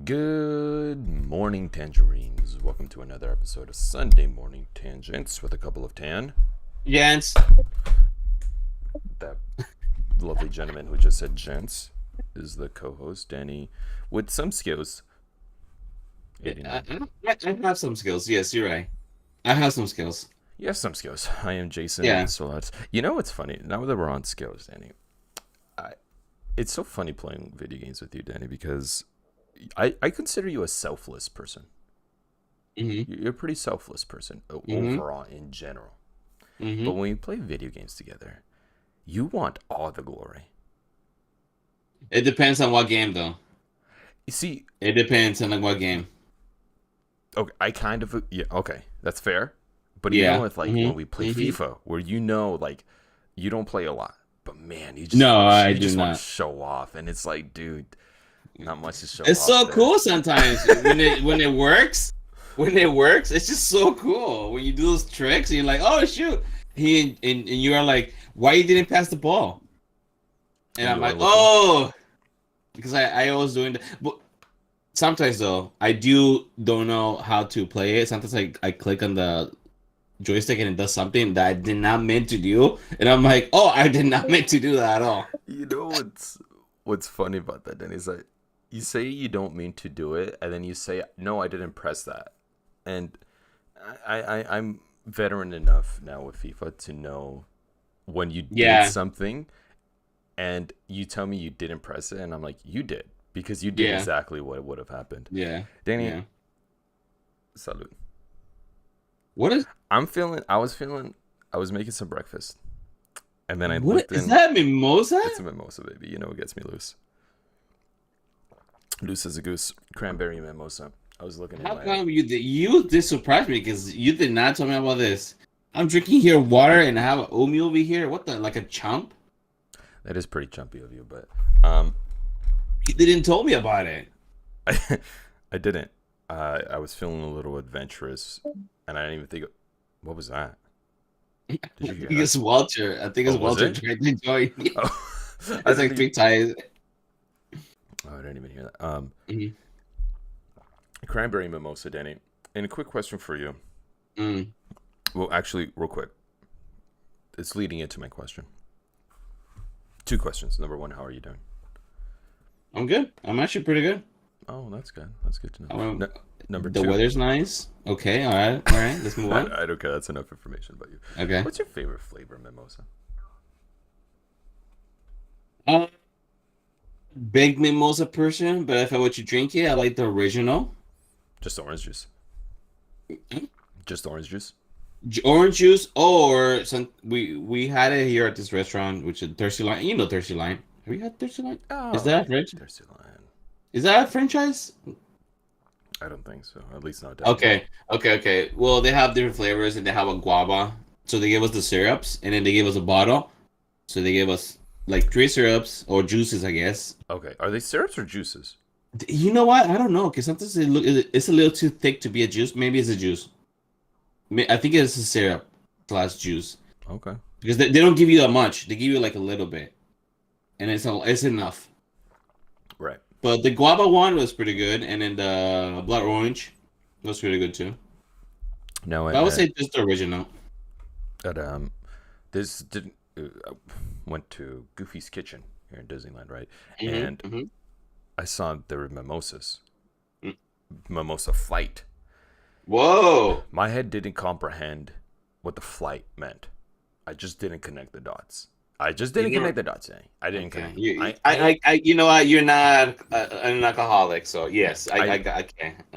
Good morning, Tangerines. Welcome to another episode of Sunday Morning Tangents with a couple of tan. Gents. That lovely gentleman who just said gents is the co-host, Danny, with some skills. I, 89. I have some skills. Yes, you're right. I have some skills. Yes, some skills. I am Jason Yeah. Solat. You know what's funny? Now that we're on skills, Danny, I, it's so funny playing video games with you, Danny, because I consider you a selfless person. Mm-hmm. You're a pretty selfless person Mm-hmm. overall in general. But Mm-hmm. when you play video games together, you want all the glory. It depends on what game, though. You see, It depends on what game. okay, I kind of yeah, okay, that's fair. But even Yeah. with like when we Mm-hmm. play Mm-hmm. FIFA, where like you don't play a lot, but man, No, I you do just want to not. show off, and it's like, dude, not much to show It's off so there. cool sometimes when it works. When it works, it's just so cool. When you do those tricks, and you're like, "Oh shoot!" And you are like, "Why you didn't pass the ball?" And And I'm you are like, looking. "Oh," because I always doing that. But sometimes though, I don't know how to play it. Sometimes I click on the joystick and it does something that I did not meant to do, and I'm like, oh, I did not meant to do that at all. You know what's funny about that, Danny, is that you say you don't mean to do it, and then you say, "No, I didn't press that." And I'm veteran enough now with FIFA to know when you did Yeah, something and you tell me you didn't press it, and I'm like, you did, because you did yeah, exactly what would have happened. yeah, Danny, yeah. salute. What is I was making some breakfast, and then I what looked is in. that mimosa? It's a mimosa, baby. You know what gets me loose. Loose as a goose. Cranberry mimosa. I was looking in How my. come you did surprise me because you did not tell me about this. I'm drinking here water and I have an oatmeal over here. What the like a chump? That is pretty chumpy of you, but You didn't tell me about it. I, I didn't. I was feeling a little adventurous, and I didn't even think. What was that? Did I you think hear that? it's Walter. I think Oh, it's was Walter it? trying to join me. Oh, I It's didn't. like three times. Oh, I didn't even hear that. Mhm. Cranberry mimosa, Danny. And a quick question for you. Mm. Well, actually, real quick. It's leading into my question. Two questions. Number one, how are you doing? I'm good. I'm actually pretty good. Oh, that's good. That's good to know. I mean, Number the two. weather's nice. Okay, all right, all right. Let's move on. I don't care. That's enough information about you. Okay. What's your favorite flavor mimosa? Uh, Big mimosa person, but if I were to drink it, I like the original. Just orange juice. Just orange juice. Orange juice, or some. We had it here at this restaurant, which is Thirsty Line. You know Thirsty Line. Have you had Thirsty Line? Is Oh, that a French? thirsty lion. Is that a franchise? I don't think so. At least not down here. Okay. Well, they have different flavors, and they have a guava. So they gave us the syrups, and then they gave us a bottle. So they gave us like three syrups or juices, I guess. Okay. Are they syrups or juices? You know what? I don't know, because sometimes it's a little too thick to be a juice. Maybe it's a juice. I think it's a syrup slash juice Okay. because they don't give you that much. They give you like a little bit, and it's enough. Right. But the guava one was pretty good, and then the blood orange was pretty good too. No, But I would say just the original. at this didn't. I went to Goofy's Kitchen here in Disneyland, right? And Mm-hmm. I saw there were mimosas, Mm. mimosa flight. Whoa! My head didn't comprehend what the flight meant. I just didn't connect the dots. I just You didn't know, connect the dots. Eh? I didn't okay. connect. You know what? You're not an alcoholic, so yes, I, okay, I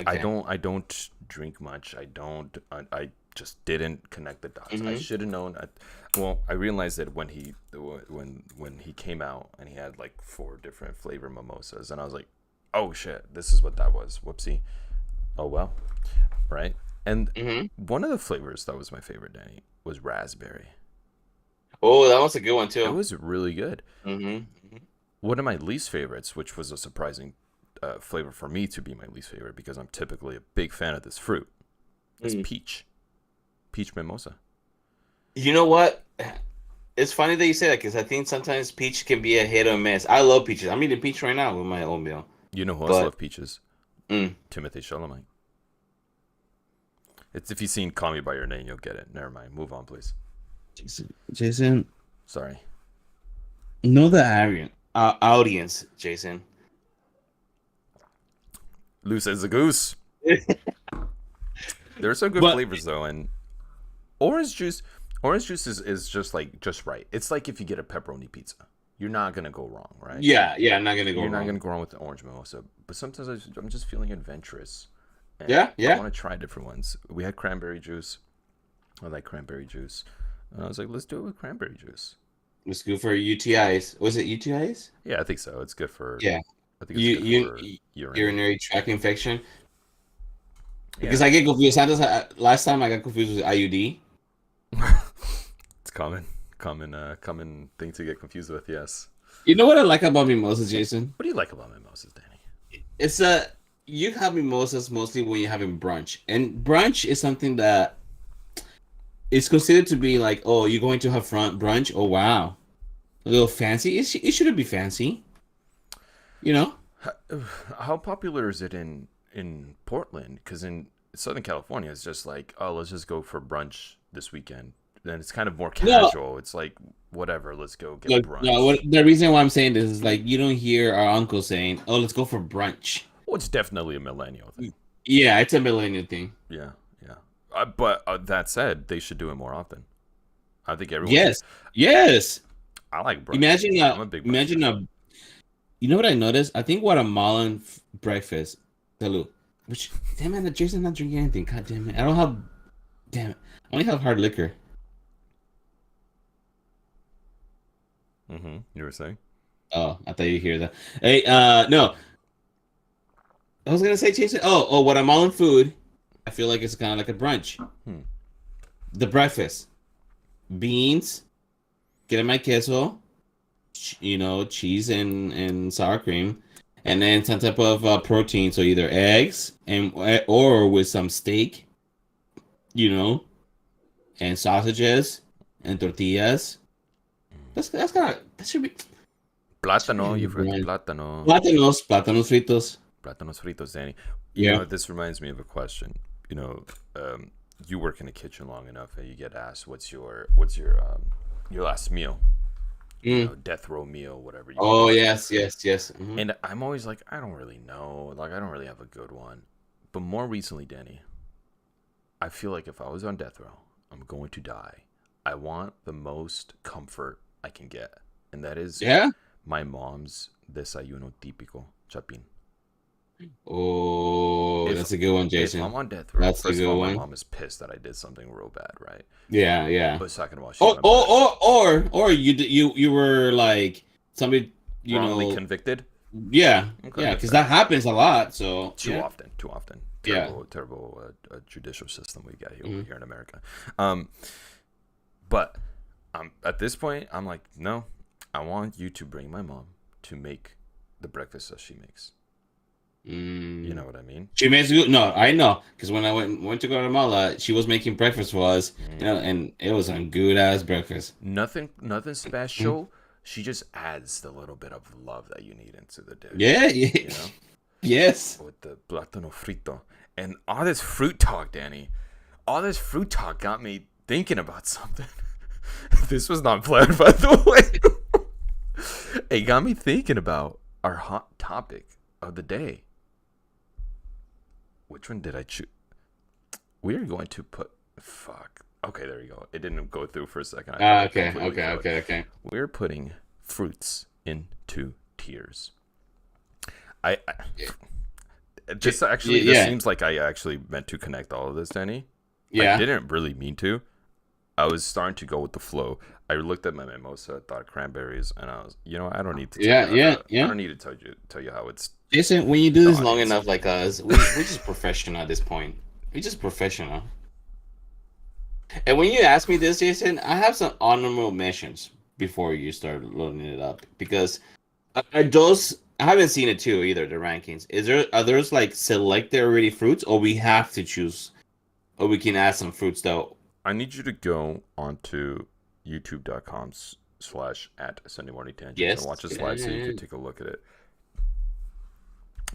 okay. don't. I don't drink much. I don't. I just didn't connect the dots. I Mm-hmm. should have known. Well, I realized that when he came out and he had like four different flavor mimosas, and I was like, oh shit, this is what that was. Whoopsie. Oh well, right. And Mm-hmm. one of the flavors that was my favorite, Danny, was raspberry. Oh, that was a good one It too. was really good. Mm-hmm. One of my least favorites, which was a surprising flavor for me to be my least favorite because I'm typically a big fan of this fruit, is Mm. peach. Peach mimosa. You know what? It's funny that you say that because I think sometimes peach can be a hit or miss. I love peaches. I'm eating peach right now with my oatmeal. You know who else But love peaches? Mm. Timothy Chalamet. It's if you've seen Call Me by Your Name, you'll get it. Never mind. Move on, please. Jason, Sorry. know the audience, Jason. Loose as a goose. There's some good But flavors though, and orange juice. Orange juice is just like just right. It's like if you get a pepperoni pizza, you're not gonna go wrong, right? yeah, I'm not gonna go You're not wrong. gonna go wrong with the orange mimosa. But sometimes I'm just feeling adventurous, and Yeah, I yeah. want to try different ones. We had cranberry juice. I like cranberry juice. And I was like, let's do it with cranberry juice. It's good for UTIs. Was it UTIs? Yeah, I think so. It's good for. Yeah. I think it's good for You urine. urinary tract infection. Because Yeah, I get confused. Sometimes last time I got confused with IUD. it's common thing to get confused with. Yes. You know what I like about mimosas, Jason? What do you like about mimosas, Danny? It's you have mimosas mostly when you're having brunch, and brunch is something that is considered to be like, oh, you're going to have front brunch. Oh wow, a little fancy. It shouldn't be fancy, you know. How popular is it in Portland? Because in Southern California, it's just like, oh, let's just go for brunch this weekend. Then it's kind of more No, casual. It's like whatever, let's go get look, no. brunch. The reason why I'm saying this is like you don't hear our uncle saying, "Oh, let's go for brunch." Well, it's definitely a millennial thing. Yeah, it's a millennial thing. Yeah, yeah. But that said, they should do it more often. I think everyone should. Yes, yes. I like brunch. Imagine I'm a big brunch imagine guy. a. You know what I noticed? I think Guatemalan breakfast. Salud. Which damn it, Jason's not drinking anything. God damn it, I don't have. Damn it, I only have hard liquor. You were saying? Oh, I thought you hear that. Hey, no, I was gonna say Jason. Guatemalan food. I feel like it's kind of like a brunch. Hmm. The breakfast, beans, get my queso, cheese and sour cream, and then some type of protein. So either eggs and or with some steak, you know, and sausages and tortillas. That's kind of that should be Plátano, you forgot the brunch. plátano. Plátanos fritos. Plátanos fritos, Danny. You Yeah. know, this reminds me of a question. You know, you work in a kitchen long enough, and you get asked, your last meal? You know, death row meal, whatever you Oh call it. yes. And I'm always like, I don't really know. Like, I don't really have a good one. But more recently, Danny, I feel like if I was on death row, I'm going to die. I want the most comfort I can get, and that is Yeah. my mom's desayuno típico, chapín. Oh, If that's a good one, if Jason. I'm on death row, That's a first of good all, my one. mom is pissed that I did something real bad, right? Yeah. But second of all, she's my mother. Or you were like somebody, Wrongly convicted. yeah, Okay, yeah, that's because fair. that happens a lot. So Too yeah, often, too often. yeah. Terrible judicial system we got Mhm. here in America. But at this point, I'm like, no, I want you to bring my mom to make the breakfast that she makes. You know what I mean? She makes good. No, I know because when I went to Guatemala, she was making breakfast for us, and it was a good ass breakfast. Nothing special. She just adds the little bit of love that you need into the dish. Yeah, You know? yes. With the plátano frito. And all this fruit talk, Danny. All this fruit talk got me thinking about something. This was not planned, by the way. It got me thinking about our hot topic of the day. Which one did I choose? We are going to put. Fuck. Okay, there you go. It didn't go through for a second. I thought I completely failed. Okay. We're putting fruits into tiers. I just actually, this Yeah. seems like I actually meant to connect all of this, Danny. Yeah. I didn't really mean to. I was starting to go with the flow. I looked at my mimosa, thought cranberries, and I was, I don't need to. Yeah. I don't need to tell you how it's. Jason, when you do this No, long it's- enough, like us, we're just professional at this point. We're just professional. And when you ask me this, Jason, I have some honorable mentions before you start loading it up because are those I haven't seen it too either. The rankings are those like selected already fruits, or we have to choose, or we can add some fruits though. I need you to go onto youtube.com/@Sunday Morning Tangents Yes. and watch a slide so you can take a look at it.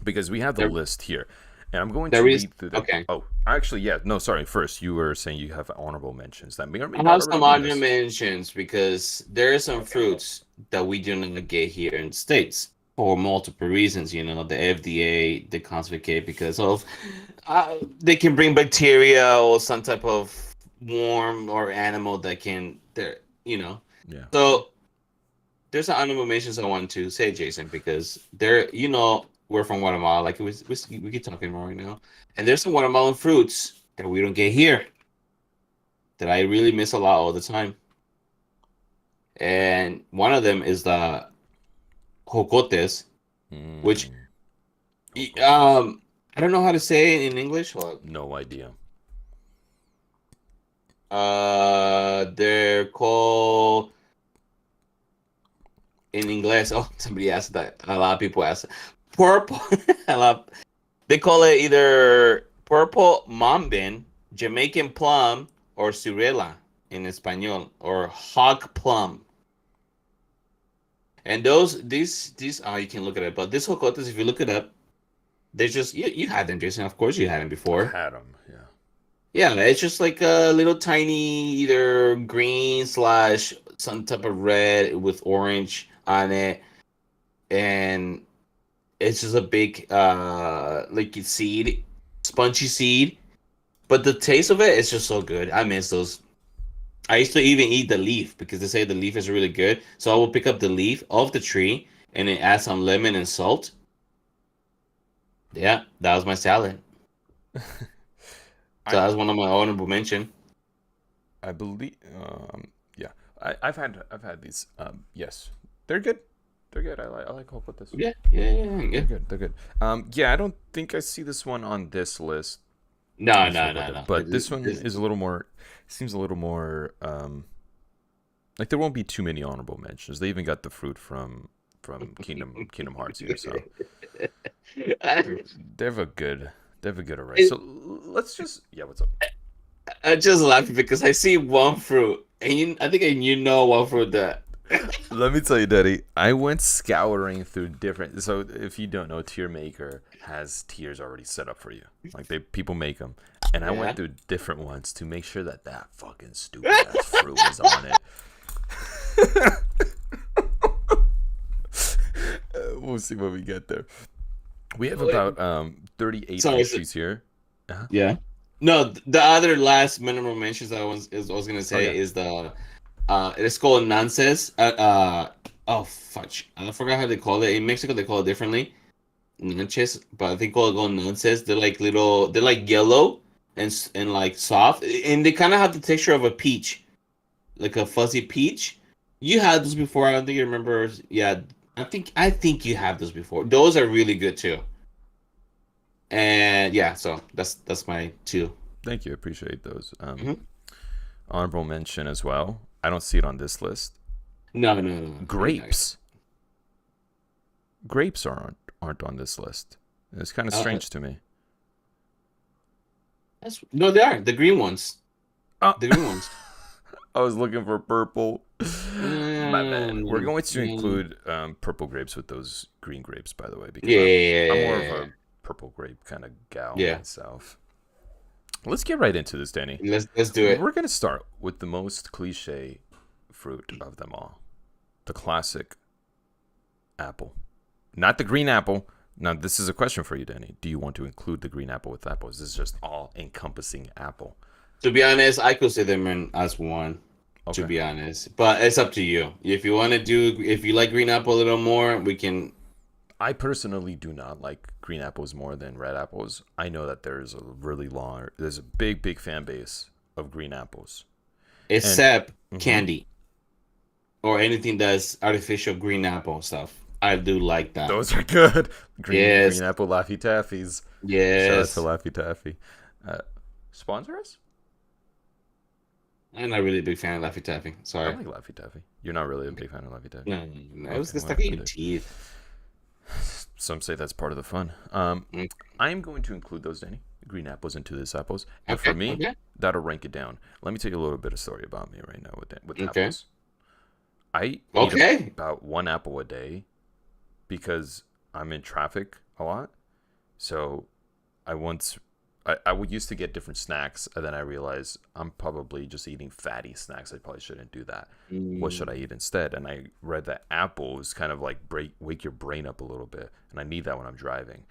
because we have the There, list here, and I'm going to there is read through the. okay. Oh, actually, yeah. No, sorry. First, you were saying you have honorable mentions that may or may I not have already some be honorable missed. mentions because there are some fruits that we do not get here in the States for multiple reasons. You know, the FDA they confiscate because of they can bring bacteria or some type of worm or animal that can there. You know, Yeah. so there's an honorable mentions I want to say, Jason, because there, you know, we're from Guatemala, like we keep talking about right now, and there's some Guatemalan fruits that we don't get here that I really miss a lot all the time. And one of them is the jocotes, which Mm, Jocotes. I don't know how to say it in English. Hold No idea. they're called in English. Oh, somebody asked that. A lot of people ask. Purple. a lot. They call it either purple mambin, Jamaican plum, or surela in Espanol, or hog plum. And these you can look at it, but this jocotes, if you look it up, they're just you had them, Jason. Of course, you had them I've before. had them. Yeah. Yeah, it's just like a little tiny, either green slash some type of red with orange on it, and it's just a big like seed, spongy seed. But the taste of it is just so good. I miss those. I used to even eat the leaf because they say the leaf is really good. So I will pick up the leaf of the tree and then add some lemon and salt. Yeah, that was my salad. So I that was one of my honorable mention. I believe. Yeah. I've had these. Yes, they're good. They're good. I like Jocotes. Yeah, yeah, yeah, yeah. They're good. They're good. Yeah. I don't think I see this one on this list. No, This no, no, Jocote, no. but this one is a little more. Seems a little more. Like there won't be too many honorable mentions. They even got the fruit from Kingdom Hearts here, so they have a good they have a good array. So let's just yeah. What's up? I just laughing because I see one fruit, and I think you know one fruit that. Let me tell you, Daddy. I went scouring through different. So if you don't know, Tier Maker has tiers already set up for you. Like people make them, and I went Yeah. through different ones to make sure that fucking stupid ass fruit was on it. We'll see when we get there. We have about 38 Sorry. entries here. Uh-huh. Yeah. No, the other last minimum mentions I was gonna Oh yeah. say is the it's called nonsense. Oh fudge. I forgot how they call it. In Mexico they call it differently. Nanches, but I think called nonsense. They're like little they're like yellow and like soft. And they kinda have the texture of a peach. Like a fuzzy peach. You had those before, I don't think you remember. Yeah, I think you have those before. Those are really good too. And yeah, so that's my two. Thank you. Appreciate those. Mhm. Honorable mention as well. I don't see it on this list. No, no, no, no. Grapes. Grapes aren't on this list. It's kind of Uh, strange to me. no, they are the green ones. Oh, The green ones. I was looking for purple. My bad. We're Mm, going to mm. include purple grapes with those green grapes, by the way, because Yeah, I'm more of yeah, a purple grape kind of gal yeah. myself. Let's get right into this, Danny. Let's do it. We're gonna start with the most cliche fruit of them all, the classic apple, not the green apple. Now, this is a question for you, Danny. Do you want to include the green apple with apples? Is this just all encompassing apple? To be honest, I could say them as one. To Okay. be honest, but it's up to you. If you want to do, if you like green apple a little more, we can. I personally do not like green apples more than red apples. I know that there's a big fan base of green apples. And Except mhm, candy or anything that's artificial green apple stuff. I do like that. those are good. Green Yes, apple Laffy Taffies. Shout out to yes. Laffy Taffy. Uh, Sponsor us? I'm not really a big fan of Laffy Taffy. I Sorry. like Laffy Taffy. You're not really a big fan of Laffy Taffy. No, no, no. It was Okay, the well, stuck in your teeth. some say that's part of the fun. Mm, I'm going to include those, Danny, green apples into this apples, and for okay, me, okay, that'll rank it down. Let me tell you a little bit of story about me right now with okay, apples. I eat okay. about one apple a day because I'm in traffic a lot. So I once I would used to get different snacks, and then I realized I'm probably just eating fatty snacks. I probably shouldn't do that. What should I Mm, eat instead? And I read that apples kind of like wake your brain up a little bit, and I need that when I'm driving.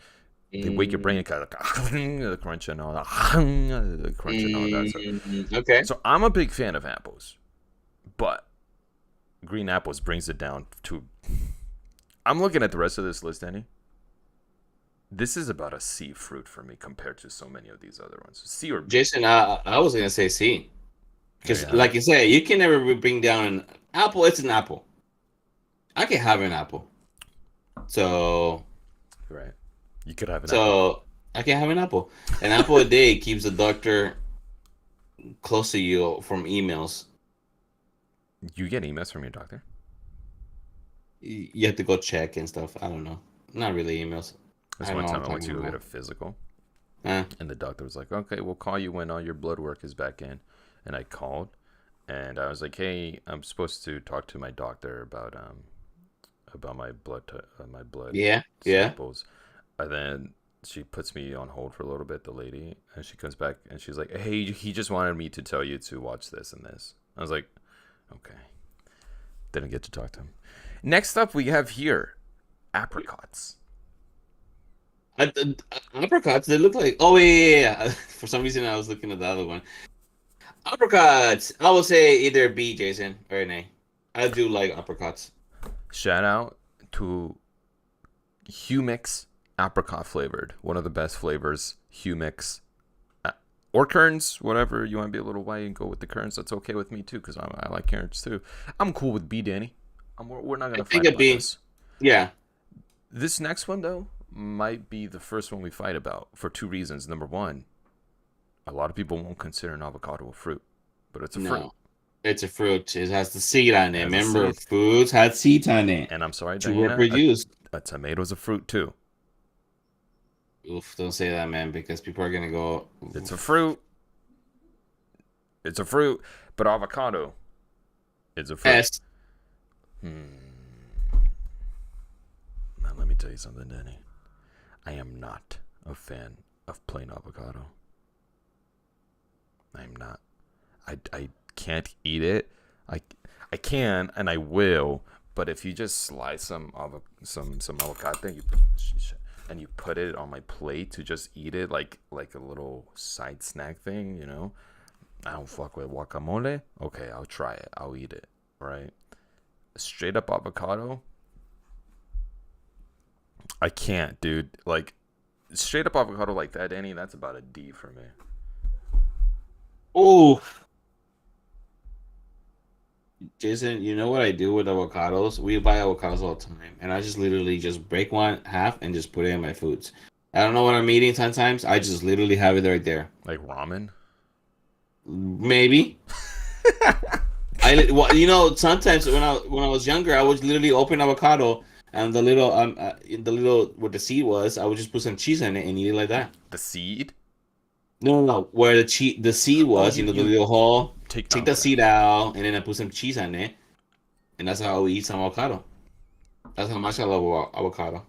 They wake your brain mm, kind of like the crunch and all that, the crunch and all that. So, okay. so I'm a big fan of apples, but green apples brings it down to. I'm looking at the rest of this list, Danny. This is about a C fruit for me compared to so many of these other ones. C or B? Jason, I was gonna say C. There you Because, have it. like you said, you can never bring down an apple. It's an apple. I can have an apple. So, Right. You could have an apple. so I can have an apple. An apple a day keeps the doctor close to you from emails. You get emails from your doctor? You have to go check and stuff. I don't know. Not really emails. I This don't one know what time I'm I went talking to go get about. a physical, Uh, and the doctor was like, "Okay, we'll call you when all your blood work is back in." And I called, and I was like, "Hey, I'm supposed to talk to my doctor about my blood yeah, yeah. samples." And then she puts me on hold for a little bit, the lady, and she comes back and she's like, "Hey, he just wanted me to tell you to watch this and this." I was like, "Okay." Didn't get to talk to him. Next up, we have here apricots. Apricots, they look like. Oh, yeah. For some reason, I was looking at the other one. Apricots. I will say either B, Jason, or an A. I do like apricots. Shout out to Humix apricot flavored. One of the best flavors, Humix. Or currants, whatever. You want to be a little white and go with the currants. That's okay with me too, because I like currants too. I'm cool with B, Danny. We're not going I to think fight a about B. this. Yeah. This next one, though, might be the first one we fight about for two reasons. Number one, a lot of people won't consider an avocado a fruit, but it's a fruit. No. It's a fruit. It has the seed on It it. has a Remember, seed. fruits had seeds on it And I'm sorry, to Diana, reproduce. a tomato's a fruit too. Oof, don't say that, man, because people are gonna go. It's a Oof. fruit. It's a fruit, but avocado is a fruit. S. Now let me tell you something, Danny. I am not a fan of plain avocado. I'm not. I can't eat it. I I can and I will, but if you just slice some avocado and you put it on my plate to just eat it like a little side snack thing, I don't fuck with guacamole. Okay, I'll try it. I'll eat it. Right? Straight up avocado. I can't, dude. Like straight up avocado like that, Danny. That's about a D for me. Oh, Jason, you know what I do with avocados? We buy avocados all the time, and I just literally just break one half and just put it in my foods. I don't know what I'm eating sometimes. I just literally have it right there. Like ramen. Maybe. Sometimes when I was younger, I would literally open avocado and the little what the seed was, I would just put some cheese in it and eat it like that. The seed. No, no, no. Where the seed Oh, was, you the you little hole. take. Take the Okay. seed out, and then I put some cheese on it, and that's how we eat some avocado. That's how much I love avocado.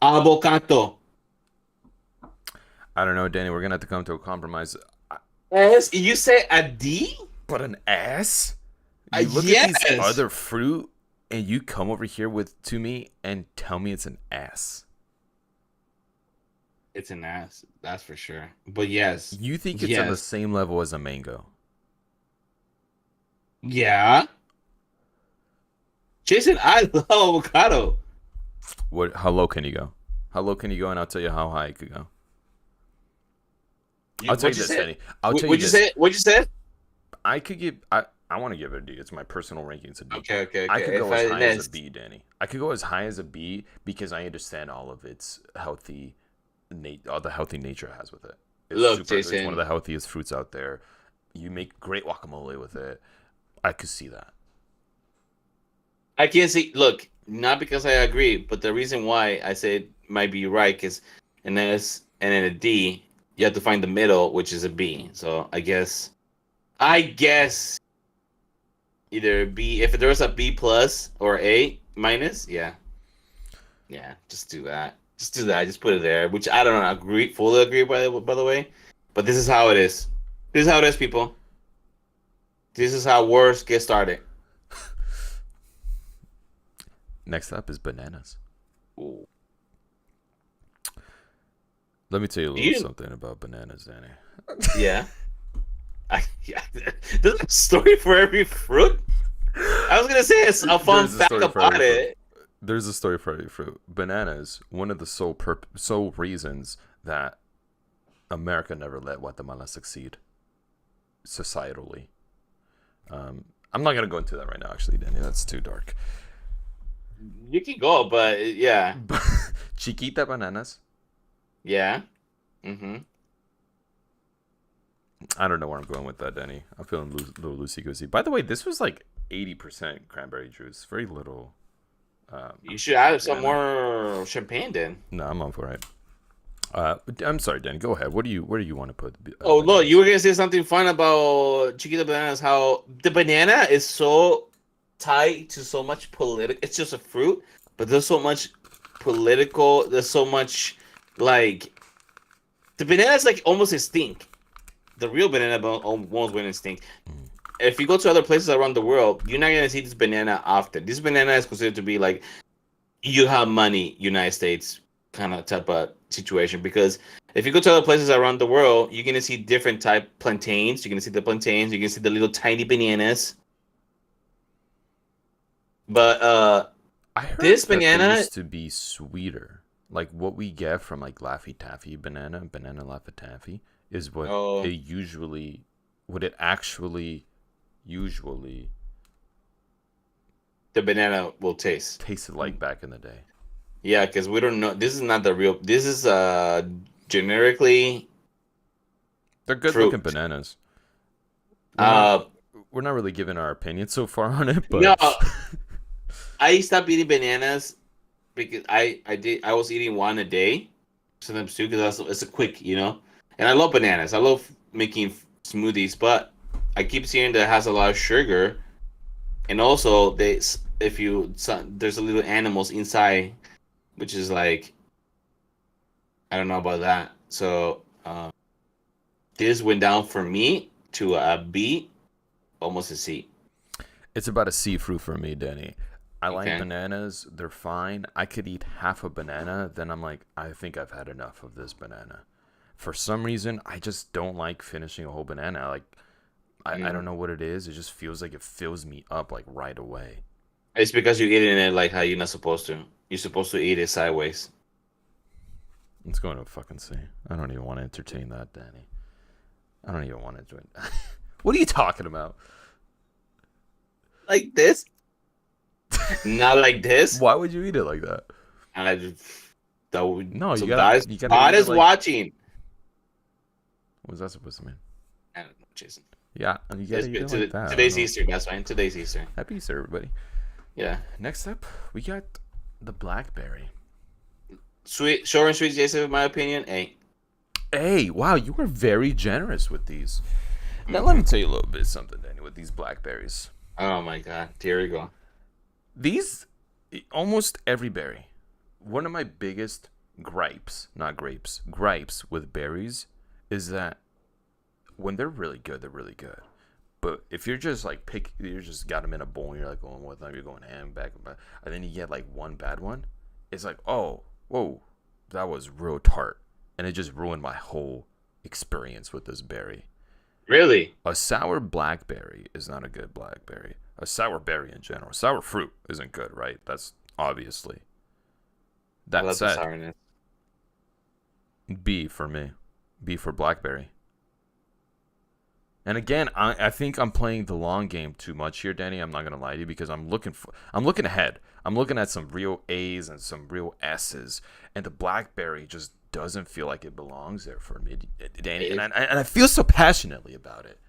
Avocado. I don't know, Danny. We're gonna have to come to a compromise. Yes, you say a D? But an ass? You look at these Yes. other fruit, and you come over here with to me and tell me it's an ass. It's an ass, that's for sure. But yes, You think it's on the yes, same level as a mango? yeah. Jason, I love avocado. What? How low can you go? How low can you go? And I'll tell you how high it could go. I'll tell you What'd you this, say? Danny. I'll tell you What'd you this. say? What'd you say? I could give. I want to give it a D. It's my personal ranking. It's a D. Okay, okay, I could okay. If go as I high as a next, B, Danny. I could go as high as a B because I understand all of its healthy, all the healthy nature it has with it. look, It's one of Jason, the healthiest fruits out there. You make great guacamole with it. I could see that. I can't see. Look, not because I agree, but the reason why I said might be right is an S and then a D. You have to find the middle, which is a B. So I guess either B. If there was a B plus or A minus, yeah, yeah, just do that. Just do that. Just put it there. Which I don't fully agree by the way. But this is how it is. This is how it is, people. This is how wars get started. Next up is bananas. Ooh. Let me tell you a little something about bananas, Danny. Yeah. There's a story for every fruit. I was gonna say it's a fun fact about it. There's a story for every fruit. Bananas, one of the sole reasons that America never let Guatemala succeed societally. I'm not gonna go into that right now, actually, Danny. That's too dark. You can go, but yeah. Chiquita bananas. Yeah. Mm-hmm. I don't know where I'm going with that, Danny. I'm feeling a little loosey-goosey. By the way, this was like 80% cranberry juice. Very little. You should add some more champagne then. No, I'm on for it. I'm sorry, Danny. Go ahead. Where do you want to put? Oh, look, you were gonna say something fun about Chiquita bananas. How the banana is so tied to so much political. It's just a fruit, but there's so much political. There's so much like the banana is like almost extinct. The real banana almost went extinct. If you go to other places around the world, you're not gonna see this banana often. This banana is considered to be like you have money, United States kind of type of situation. Because if you go to other places around the world, you're gonna see different type plantains. You're gonna see the plantains. You're gonna see the little tiny bananas. But I heard this that banana they used to be sweeter. Like what we get from like Laffy Taffy banana Laffy Taffy is what it actually usually the banana will tasted like back in the day. Yeah, because we don't know. This is not the real. This is generically. They're good looking bananas. We're not really giving our opinion so far on it, but no. I stopped eating bananas because I was eating one a day, sometimes two, because it's a quick, and I love bananas. I love making smoothies, but I keep seeing that it has a lot of sugar, and also there's a little animals inside, which is like I don't know about that. So this went down for me to a B, almost a C. It's about a C fruit for me, Danny. I like bananas. They're fine. I could eat half a banana. Then I'm like, I think I've had enough of this banana. For some reason, I just don't like finishing a whole banana. Like, I don't know what it is. It just feels like it fills me up like right away. It's because you're eating it like how you're not supposed to. You're supposed to eat it sideways. Let's go to fucking C. I don't even want to entertain that, Danny. I don't even want to join. What are you talking about? Like this? Not like this. Why would you eat it like that? No, you gotta. God is watching. What was that supposed to mean? I don't know, Jason. Yeah, you gotta eat it like that. Today's Easter. That's fine. Today's Easter. Happy Easter, everybody. Yeah. Next up, we got the blackberry. Sweet, short and sweet, Jason. In my opinion, A. Hey, wow, you were very generous with these. Now let me tell you a little bit something, Danny, with these blackberries. Oh my God, here we go. These, almost every berry. One of my biggest gripes with berries is that when they're really good, they're really good. But if you're just like you just got them in a bowl and you're like going with them, you're going ham back and back, and then you get like one bad one, it's like, oh, whoa, that was real tart. And it just ruined my whole experience with this berry. Really? A sour blackberry is not a good blackberry. A sour berry in general. Sour fruit isn't good, right? That's obviously. That said, B for me. B for blackberry. And again, I think I'm playing the long game too much here, Danny. I'm not gonna lie to you because I'm looking ahead. I'm looking at some real A's and some real S's, and the blackberry just doesn't feel like it belongs there for me, Danny. And I feel so passionately about it.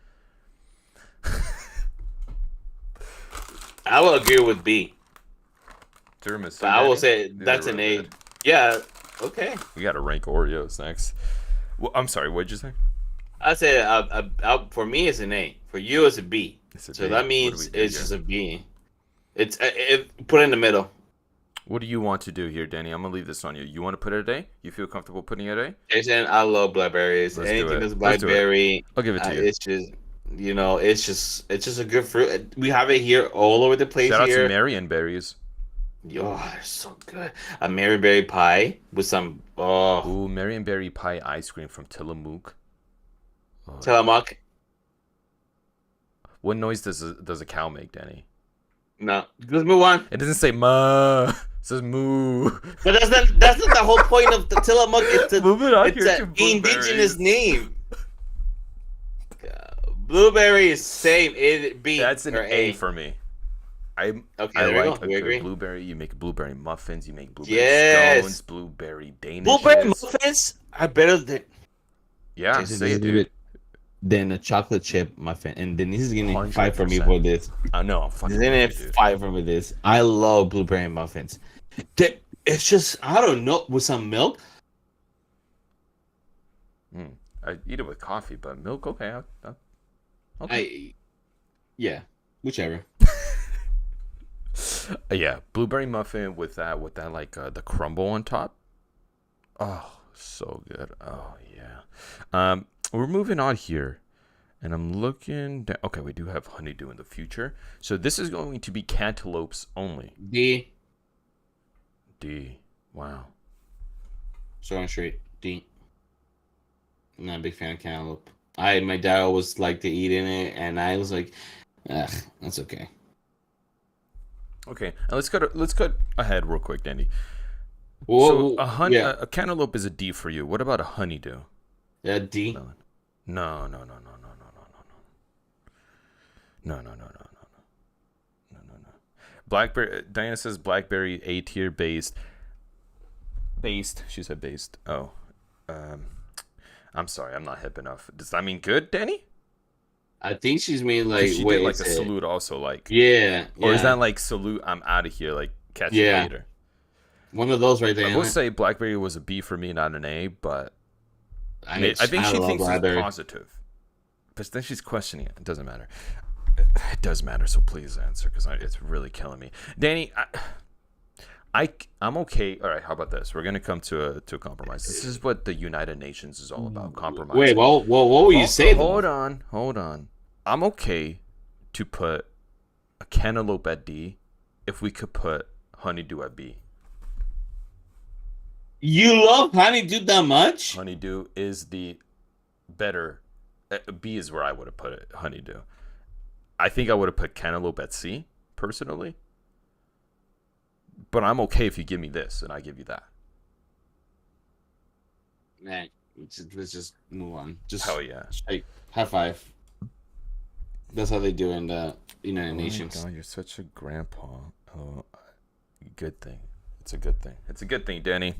I will agree with B. Tiramisu, but I will say that's an A. Good. Yeah. Okay. We got to rank Oreos next. Well, I'm sorry. What'd you say? I said for me it's an A. For you it's a B. So B. That means it's just a B. It's put it in the middle. What do you want to do here, Danny? I'm gonna leave this on you. You want to put it a day? You feel comfortable putting it a day? Jason, I love blackberries. Let's do Anything it. that's Let's do it. blackberry, I'll give it to you. it's just it's just a good fruit. We have it here all over the place Shout out to here. Marion berries. Yo, it's so good. A Maryberry pie with some Ooh, Marion berry pie ice cream from Tillamook. Oh, Tillamook. what noise does a cow make, Danny? No, let's move on. It doesn't say ma. It says moo. But that's not the whole point of the Tillamook. Moving on It's here to an indigenous blueberries. name. Blueberry is same. It B That's an or A for me. I Okay, I there we like go. a We good agree. blueberry. You make blueberry muffins. You make blueberry Yes. scones. Blueberry Blueberry danishes. muffins are better than Yeah, Jason, say it, this is dude. than a chocolate chip muffin. And Denise is getting fight for me 100%. for this. I know. I'm She's fucking gonna with you, dude. fight for me this. I love blueberry muffins. It's just I don't know with some milk. I eat it with coffee, but milk, okay. Okay. Yeah, whichever. Yeah, blueberry muffin with that like the crumble on top. Oh, so good. Oh yeah. We're moving on here, and I'm looking. Okay, we do have honeydew in the future, so this is going to be cantaloupes only. D. D. Wow. Strong straight. D. I'm not a big fan of cantaloupe. My dad always liked to eat in it, and I was like, ugh, that's okay. Okay, and let's cut ahead real quick, Danny. Whoa, So yeah, a cantaloupe is a D for you. What about a honeydew? yeah, D. Melon. No, no, no, no, no, no, no, no, no, no, no, no, no, no, no, no. Blackberry. Diana says blackberry A tier based. Based. She said based. Oh, I'm sorry. I'm not hip enough. Does that mean good, Danny? I think she's made 'Cause like she wait, did like it's a salute also, like, yeah, or is yeah, that like salute? I'm out of here. Like catch you yeah. later. One of those right I there. will say blackberry was a B for me, not an A, but I I think she love thinks it's rather. positive. But then she's questioning it. It doesn't matter. It does matter, so please answer because it's really killing me. Danny, I'm okay. All right, how about this? We're gonna come to a compromise. This is what the United Nations is all about: compromise. Wait, well, what would you say though? Hold on. I'm okay to put a cantaloupe at D if we could put honeydew at B. You love honeydew that much? Honeydew is the better. B is where I would have put it. Honeydew. I think I would have put cantaloupe at C personally, but I'm okay if you give me this and I give you that. Man, let's just move on. Just Hell yeah! like high five. That's how they do in the United Oh my Nations. God, you're such a grandpa. Oh, good thing. It's a good thing. It's a good thing, Danny.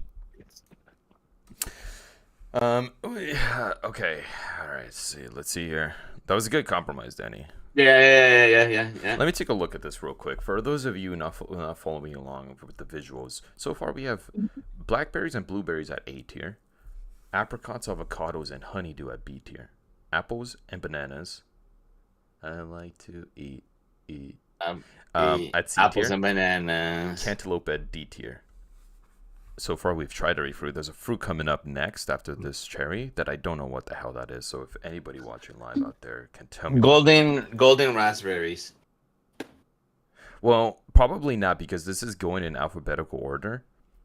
Yeah, okay. All right. Let's see here. That was a good compromise, Danny. Yeah. Let me take a look at this real quick. For those of you not following along with the visuals, so far we have blackberries and blueberries at A tier, apricots, avocados, and honeydew at B tier, apples and bananas. I like to eat. At C Apples tier, and bananas. cantaloupe at D tier. So far we've tried every fruit. There's a fruit coming up next after this cherry that I don't know what the hell that is. So if anybody watching live out there can tell me. Golden raspberries. Well, probably not because this is going in alphabetical order,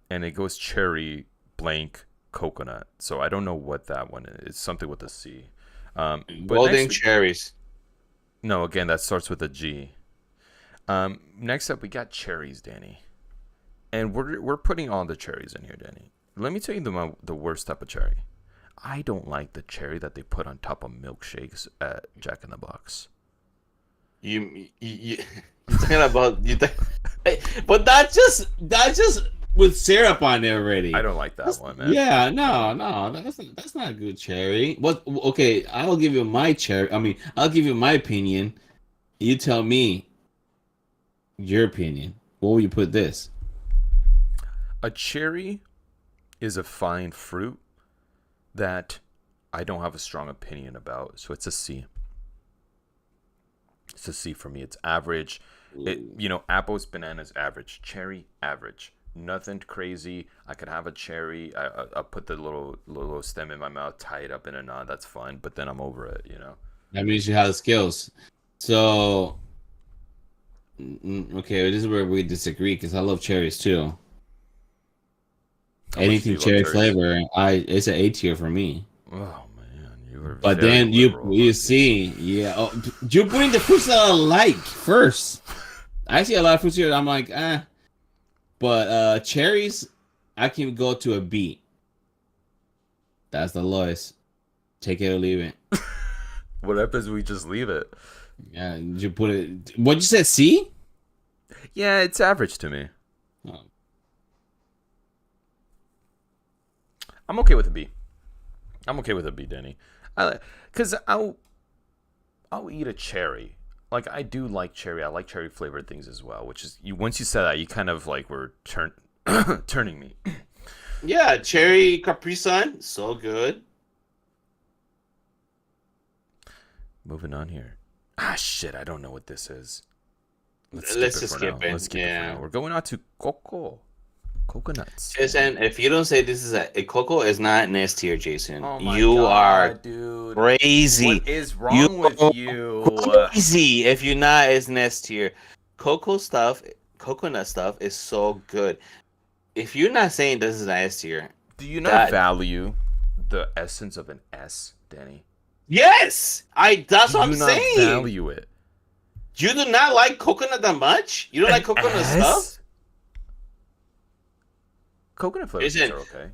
and it goes cherry, blank, coconut. So I don't know what that one is. It's something with a C. But Golden cherries. No, again, that starts with a G. Next up, we got cherries, Danny. And we're putting all the cherries in here, Danny. Let me tell you the worst type of cherry. I don't like the cherry that they put on top of milkshakes at Jack in the Box. You talking about but that just with syrup on there already. I don't like that one, man. Yeah, no, that's not a good cherry. What? Okay, I'll give you my cherry. I mean, I'll give you my opinion. You tell me your opinion. What will you put this? A cherry is a fine fruit that I don't have a strong opinion about, so it's a C. It's a C for me. It's average. Apples, bananas, average. Cherry, average. Nothing crazy. I could have a cherry. I put the little stem in my mouth, tie it up in a knot. That's fine. But then I'm over it. You know. That means you have the skills. So, okay, this is where we disagree because I love cherries too. How much do Anything you love cherry cherries? flavor, it's an A tier for me. Oh man, you were But very then you liberal you about these. see, yeah, you're putting the fruits that I like first. I see a lot of fruits here. I'm like, but cherries, I can go to a B. That's the lowest. Take it or leave it. What happens if we just leave it? Yeah, you put it. What you said? C? Yeah, it's average to me. Oh, I'm okay with a B. I'm okay with a B, Denny. Cause I'll eat a cherry. Like I do like cherry. I like cherry flavored things as well. Which is you once you said that you kind of like were turning me. yeah, cherry Capri Sun, so good. Moving on here. Ah shit, I don't know what this is. Let's skip Let's it just for now. skip it. Let's skip it for Yeah. now. We're going on to cocoa. Coconuts. Jason, if you don't say this is a cocoa, is not an S tier, Jason. Oh my You are god, dude. crazy. What is You wrong with are you? crazy. If you're not, it's an S tier. Cocoa stuff, coconut stuff is so good. If you're not saying this is an S tier, Do you not that value the essence of an S, Danny? yes, that's Do what you I'm not saying. value it? You do not like coconut that much? You don't like coconut stuff? Coconut flavors Jason, are okay.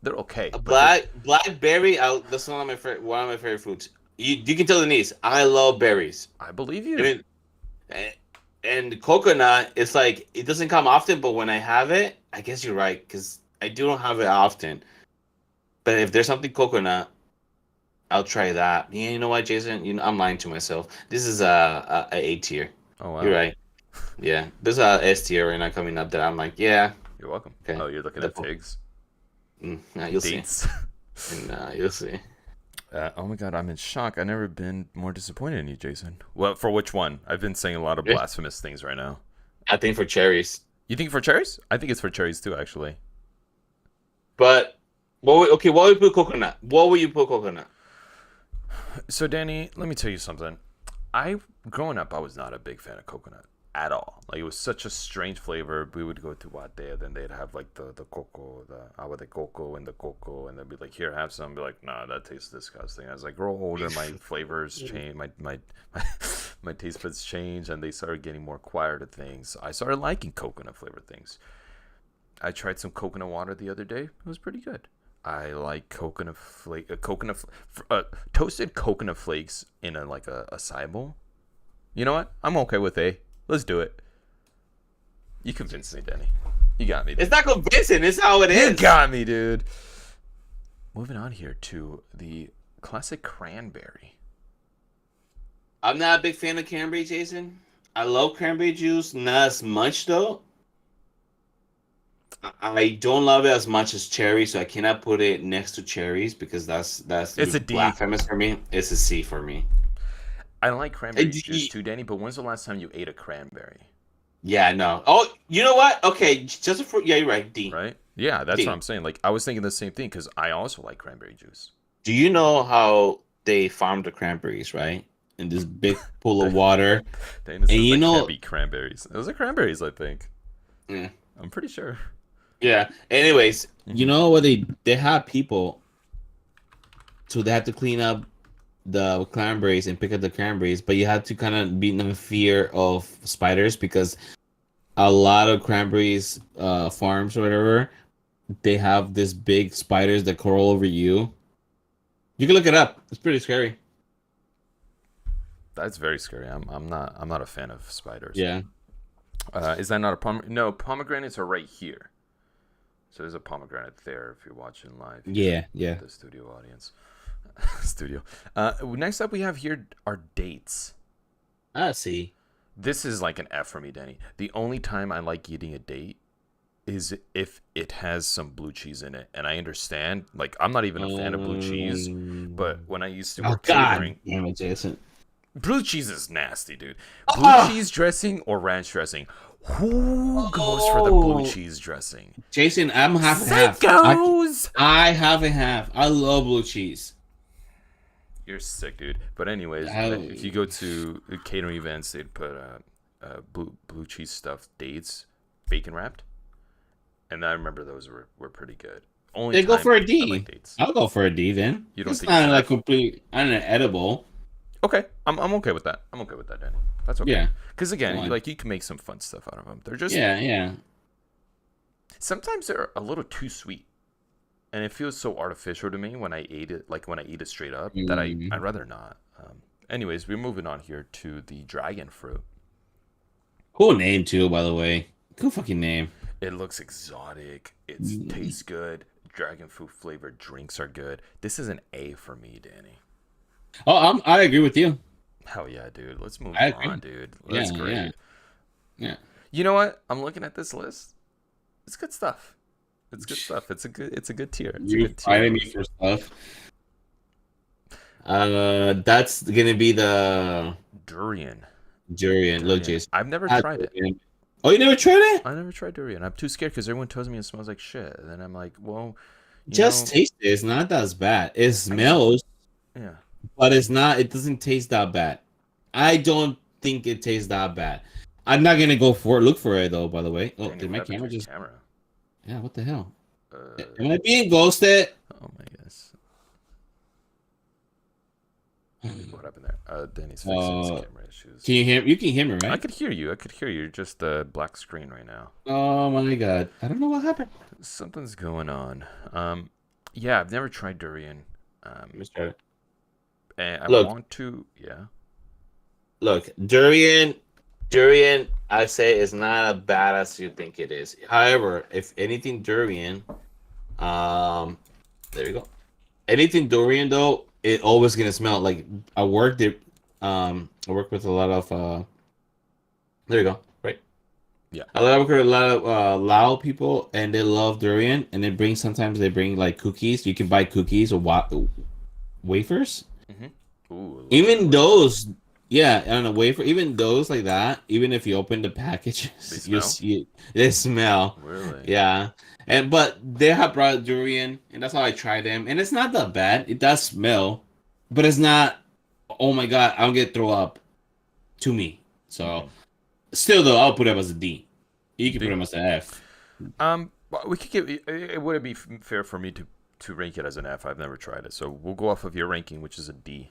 They're okay, a but blackberry. That's one of my favorite foods. You can tell Denise, I love berries. I believe I you. mean, and coconut, it's like it doesn't come often, but when I have it, I guess you're right because I don't have it often. But if there's something coconut, I'll try that. Yeah, you know what, Jason? I'm lying to myself. This is a A tier. Oh wow, You're right. Yeah, there's a S tier right now coming up that I'm like, yeah, you're welcome. okay. Oh, you're looking at figs, Yeah, you'll see. dates. You'll see. Oh my god, I'm in shock. I've never been more disappointed in you, Jason. Well, for which one? I've been saying a lot of Yeah. blasphemous things right now. I think for cherries, You think for cherries? I think it's for cherries too, actually. but okay, what would you put coconut? What would you put coconut? So, Danny, let me tell you something. Growing up, I was not a big fan of coconut at all. Like, it was such a strange flavor. We would go to Wate, then they'd have, like, the cocoa, the agua de coco, and the cocoa, and they'd be like, here, have some. Be like, nah, that tastes disgusting. As I grow older, my flavors change, my taste buds change, and they started getting more quiet to things. I started liking coconut-flavored things. I tried some coconut water the other day. It was pretty good. I like toasted coconut flakes in a acai bowl. You know what? I'm okay with A. Let's do it. You convinced me, Danny. You got me. Dude. It's not convincing. It's how it You is. got me, dude. Moving on here to the classic cranberry. I'm not a big fan of cranberry, Jason. I love cranberry juice, not as much though. I don't love it as much as cherry, so I cannot put it next to cherries because that's It's a D. blasphemous for me. It's a C for me. I like cranberry A juice D. too, Danny. But when's the last time you ate a cranberry? Yeah, no. Oh, you know what? Okay, just a fruit. Yeah, you're right. D. Right? Yeah, that's D. what I'm saying. Like I was thinking the same thing because I also like cranberry juice. Do you know how they farm the cranberries, right? In this big pool of water. Dana And says you that know, can't be cranberries. Those are cranberries, I think. yeah. I'm pretty sure. Yeah. Anyways, you know what they have people, so they have to clean up the cranberries and pick up the cranberries, but you have to kind of be in fear of spiders because a lot of cranberries farms or whatever, they have this big spiders that crawl over you. You can look it up. It's pretty scary. That's very scary. I'm not a fan of spiders. Yeah. Is that not a pomegranate? No, pomegranates are right here. So there's a pomegranate there if you're watching live. Yeah. The studio audience. Studio. Next up we have here are dates. I see. This is like an F for me, Danny. The only time I like eating a date is if it has some blue cheese in it. And I understand, like I'm not even a fan of blue cheese, but when I used to Oh work God catering, damn it, Jason. blue cheese is nasty, dude. Blue cheese dressing or ranch dressing. Who goes for the blue Oh, cheese dressing? Jason, I'm half and half. Psychos! I half and half. I love blue cheese. You're sick, dude. But anyways, if you I, go to catering events, they'd put blue cheese stuffed dates, bacon wrapped, and I remember those were pretty good. Only they go time for a I like D. dates. I'll go for a D then. You don't It's think it's not an like F? complete, not an edible. Okay, I'm okay with that. I'm okay with that, Danny. That's okay. Yeah. Because again, One. like you can make some fun stuff out of them. They're just Yeah, yeah. sometimes they're a little too sweet, and it feels so artificial to me when I ate it. Like when I eat it straight up, that I'd Mm. rather not. Anyways, we're moving on here to the dragon fruit. Cool name too, by the way. Cool fucking name. It looks exotic. It Mm. tastes good. Dragon fruit flavored drinks are good. This is an A for me, Danny. Oh, I agree with you. Hell yeah, dude. Let's move I on, agree. dude. Yeah, That's yeah, great. yeah. You know what? I'm looking at this list. It's good stuff. It's good stuff. It's a good tier. It's a You good tier fighting me list. for stuff. That's gonna be the Durian. durian. Look, Durian. Jason. I've never Not tried it. durian. Oh, you never tried it? I never tried durian. I'm too scared because everyone tells me it smells like shit. And then I'm like, well, you Just know, taste it. It's not that bad. It I know. smells, Yeah. but it's not. It doesn't taste that bad. I don't think it tastes that bad. I'm not gonna go for it. Look for it though. By the way. Oh, Danny, did what my happened to camera your just? camera? Yeah. What the hell? Uh, Am I being ghosted? oh my goodness. What happened there? Danny's fixing his camera issues. Can you hear? You can hear me, I right? could hear you. I could hear you. Just a black screen right now. Oh my god! I don't know what happened. Something's going on. Yeah, I've never tried durian. Mr. And I Look, want to. Yeah. look, durian. I say is not as bad as you think it is. However, if anything durian, um, there you go. Anything durian though, it always gonna smell like I worked it. I work with a lot of there you go, right? Yeah. I work with a lot of Lao people, and they love durian, and they bring sometimes they bring like cookies. You can buy cookies or wafers. Ooh, a little bit of Even wafer. those, yeah, on a wafer, even those like that. Even if you open the They packages, you smell? see they smell. Really? Yeah, and but they have brought durian, and that's how I try them, and it's not that bad. It does smell, but it's not. Oh my god, I'll get throw up to me. So still though, I'll put it as a D. You can put D. him as an F. But we could give. It wouldn't be fair for me to rank it as an F. I've never tried it, so we'll go off of your ranking, which is a D.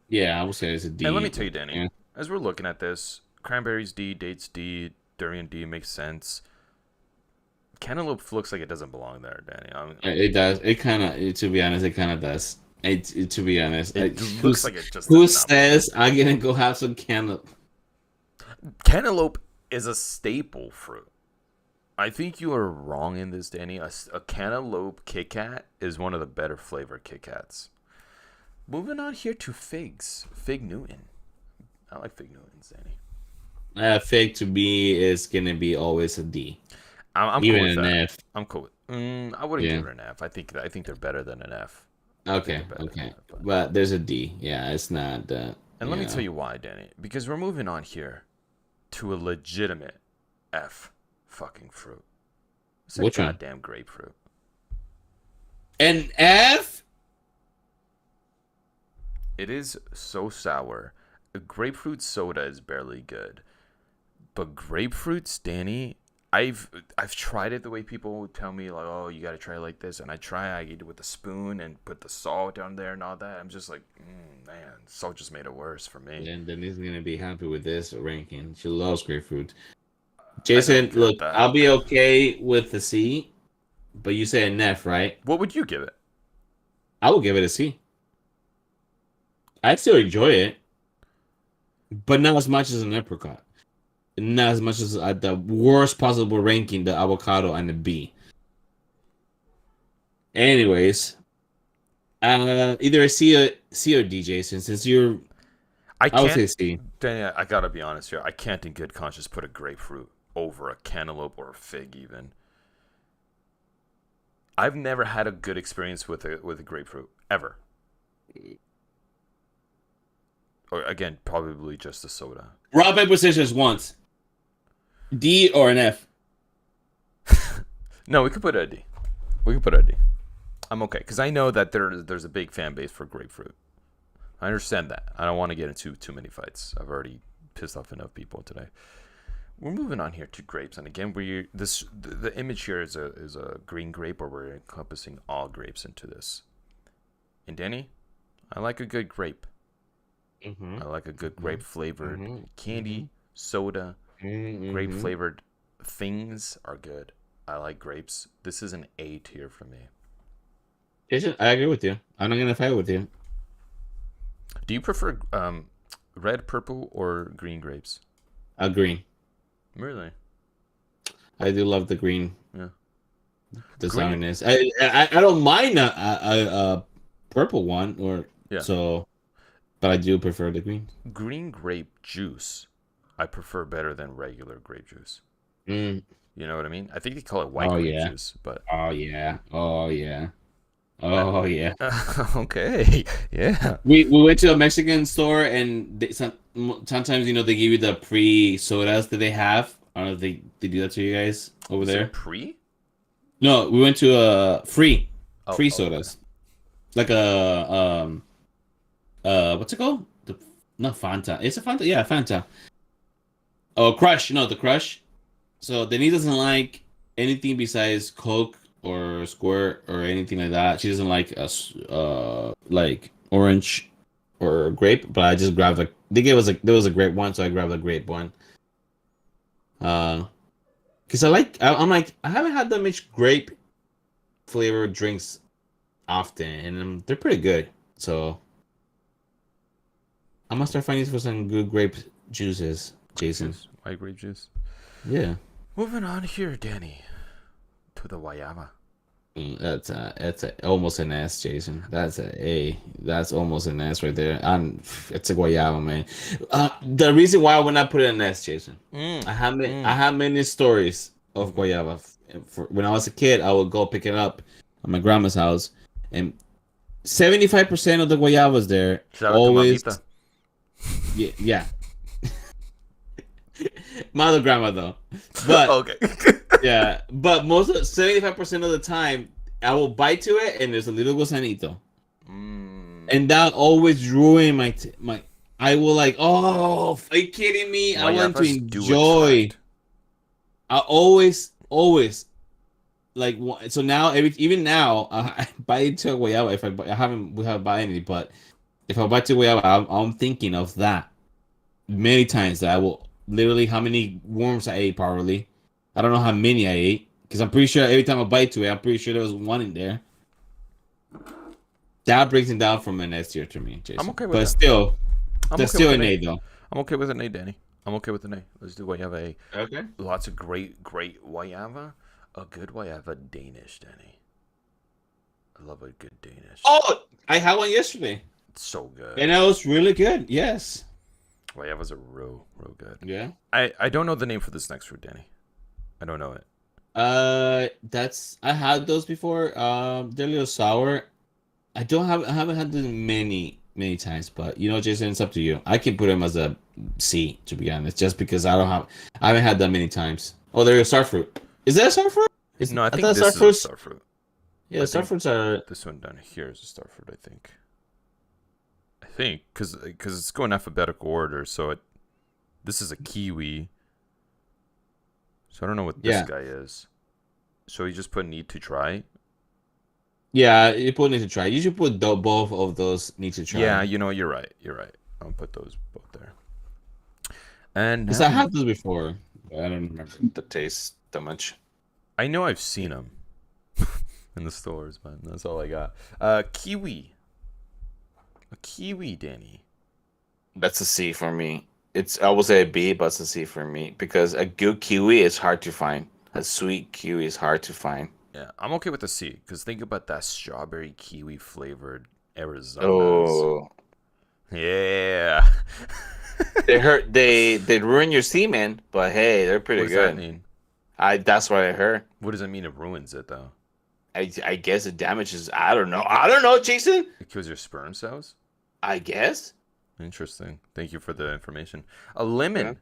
Yeah, I would say it's a D. And let me tell you, Danny, Yeah. as we're looking at this, cranberries D, dates D, durian D makes sense. Cantaloupe looks like it doesn't belong there, Danny. It does. It kind of, to be honest, it kind of does. To be honest, It like, looks like it just who does not belong. says I'm gonna go have some cantaloupe? Cantaloupe is a staple fruit. I think you are wrong in this, Danny. A cantaloupe Kit Kat is one of the better flavored Kit Kats. Moving on here to figs. Fig Newton. I like Fig Newtons, Danny. Fig to me is gonna be always a D, I'm even cool with an that. F. I'm cool with. I wouldn't Yeah. give it an F. I think they're better than an F. Okay, Better than okay, an F, but there's a D. Yeah, it's not. And let me tell you why, Danny. Because we're moving on here to a legitimate F fucking fruit. It's a Which one? goddamn grapefruit. An F. It is so sour. A grapefruit soda is barely good. But grapefruits, Danny, I've tried it the way people would tell me, like, oh, you gotta try it like this, and I eat it with a spoon and put the salt down there and all that. I'm just like, man, salt just made it worse for me. And then he's gonna be happy with this ranking. She loves grapefruit. I Jason, don't get look, that. I'll be okay with the C, but you say an F, right? What would you give it? I will give it a C. I still enjoy it, but not as much as an apricot. Not as much as at the worst possible ranking, the avocado and the B. Anyways, either a C or D, Jason. Since you're, I would say C. Danny, I gotta be honest here. I can't in good conscience put a grapefruit over a cantaloupe or a fig even. I've never had a good experience with a grapefruit ever. Or again, probably just the soda. Rock paper scissors once. D or an F? No, we could put a D. We could put a D. I'm okay because I know that there's a big fan base for grapefruit. I understand that. I don't want to get into too many fights. I've already pissed off enough people today. We're moving on here to grapes, and again, the image here is a green grape, where we're encompassing all grapes into this. And Danny, I like a good grape. Mm-hmm. I like a good Mm-hmm. grape flavored Mm-hmm. Mm-hmm. candy, soda. Grape Mm-hmm. flavored things are good. I like grapes. This is an A tier for me. Jason, I agree with you. I'm not gonna fight with you. Do you prefer red, purple, or green grapes? Green. Really? I do love the green Yeah. Green. designness. I don't mind a purple one or Yeah. so, but I do prefer the green. Green grape juice, I prefer better than regular grape juice. Mm. You know what I mean? I think they call it white Oh grape yeah. juice, but Oh yeah. Oh yeah. uh, Oh yeah. okay, yeah. We went to a Mexican store and sometimes they give you the pre sodas that they have. I don't know if they do that to you guys over You said there. pre? No, we went to Oh, free oh, okay. sodas. Like a what's it called? Not Fanta. It's a Fanta. Yeah, Fanta. Oh, Crush. No, the Crush. So Denise doesn't like anything besides Coke or Squirt or anything like that. She doesn't like like orange or grape. But I just grabbed like they gave us there was a grape one, so I grabbed a grape one. Uh, because I'm like I haven't had that much grape flavored drinks often, and they're pretty good. So I must start finding for some good grape juices, Grape Jason. juice, white grape juice. Yeah. Moving on here, Danny, to the guayaba. That's almost an S, Jason. That's a A. That's almost an S right there. It's a guayaba, man. The reason why I would not put it in S, Jason. Mm, I mm. have many stories of Mm-hmm. guayaba. When I was a kid, I would go pick it up at my grandma's house, and 75% of the guayabas there Shout out to always, Mamita. yeah, my other grandma though, but Okay. yeah, but 75% of the time, I will bite to it and there's a little gusanito, Mm. and that always ruin my. I will like, oh, are you kidding me? I want to Guayabas do enjoy. attract. I always like so now even now I bite into a guayaba if I haven't we haven't bought any, but if I bite to guayaba, I'm thinking of that many times that I will literally how many worms I ate probably. I don't know how many I ate because I'm pretty sure every time I bite to it, I'm pretty sure there was one in there. That brings it down from an S tier to me, I'm Jason. okay with But that. still, I'm that's okay with still an an A. A though. I'm okay with an A, Danny. I'm okay with an A. Let's do guayaba A. Okay. Lots of great guayaba. A good guayaba Danish, Danny. I love a good Danish. Oh, I had one yesterday, It's so good. and that was really good. Yes. Guayabas are real good. Yeah. I don't know the name for this next fruit, Danny. I don't know it. That's I had those before. They're a little sour. I haven't had them many times, but Jason, it's up to you. I can put them as a C to be honest, just because I haven't had that many times. Oh, they're a star fruit. Is that a star fruit? No, I I think thought star this is a fruits. star fruit. Yeah, I star think fruits are. this one down here is a star fruit. I think because it's going alphabetical order. So this is a kiwi. So I don't know what this Yeah, guy is. So you just put need to try. yeah. You put need to try. You should put both of those need to Yeah, try. you're right. You're right. I'll put those both there. And Because I now had those before. But I don't remember the taste that much. I know I've seen them in the stores, but that's all I got. Kiwi. A kiwi, Danny. That's a C for me. It's I would say a B, but it's a C for me because a good kiwi is hard to find. A sweet kiwi is hard to find. Yeah, I'm okay with the C because think about that strawberry kiwi flavored Arizona's. Oh, Yeah. they hurt. They ruin your semen, but hey, they're What pretty does that good. mean? That's what I heard. What does it mean? It ruins it though. I guess it damages. I don't know. I don't know, Jason. It kills your sperm cells. I guess. Interesting. Thank you for the information. A Yeah. lemon.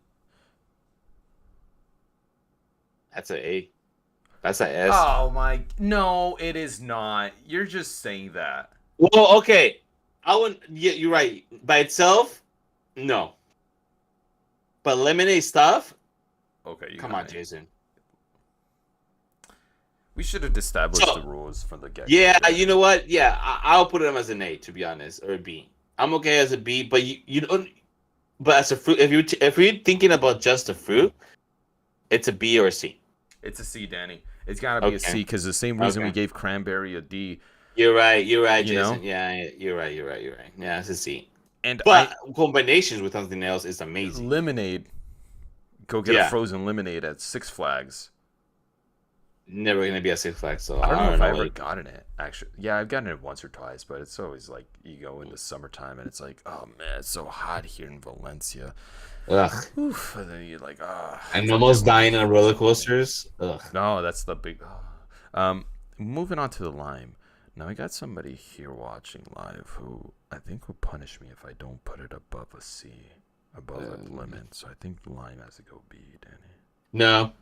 That's a A. That's a S. Oh my! No, it is not. You're just saying that. Well, okay. I would. Yeah, you're right. By itself, no. But lemonade stuff. Okay, you Come got on, me. Jason. We should have established the So rules from the get go. yeah, you know what? Yeah, I'll put them as an A to be honest, or a B. I'm okay as a B, but you don't. But as a fruit, if you're thinking about just a fruit, it's a B or a C. It's a C, Danny. It's gotta be a Okay. C because the same reason we Okay. gave cranberry a D. You're right. You're right, You know, Jason. Yeah, you're right. You're right. You're right. Yeah, it's a C. and I But combinations with something else is amazing. lemonade. Go get a Yeah, frozen lemonade at Six Flags. never gonna be a Six Flags, so I don't I know don't if I know. ever gotten it. Actually, yeah, I've gotten it once or twice, but it's always like you go in the summertime and it's like, oh man, it's so hot here in Valencia. Ugh. Oof, and then you're like, ah. I'm almost dying on roller coasters. Ugh. No, that's the big. Moving on to the lime. Now I got somebody here watching live who I think will punish me if I don't put it above a C, above a lemon. So I think lime has to go B, No.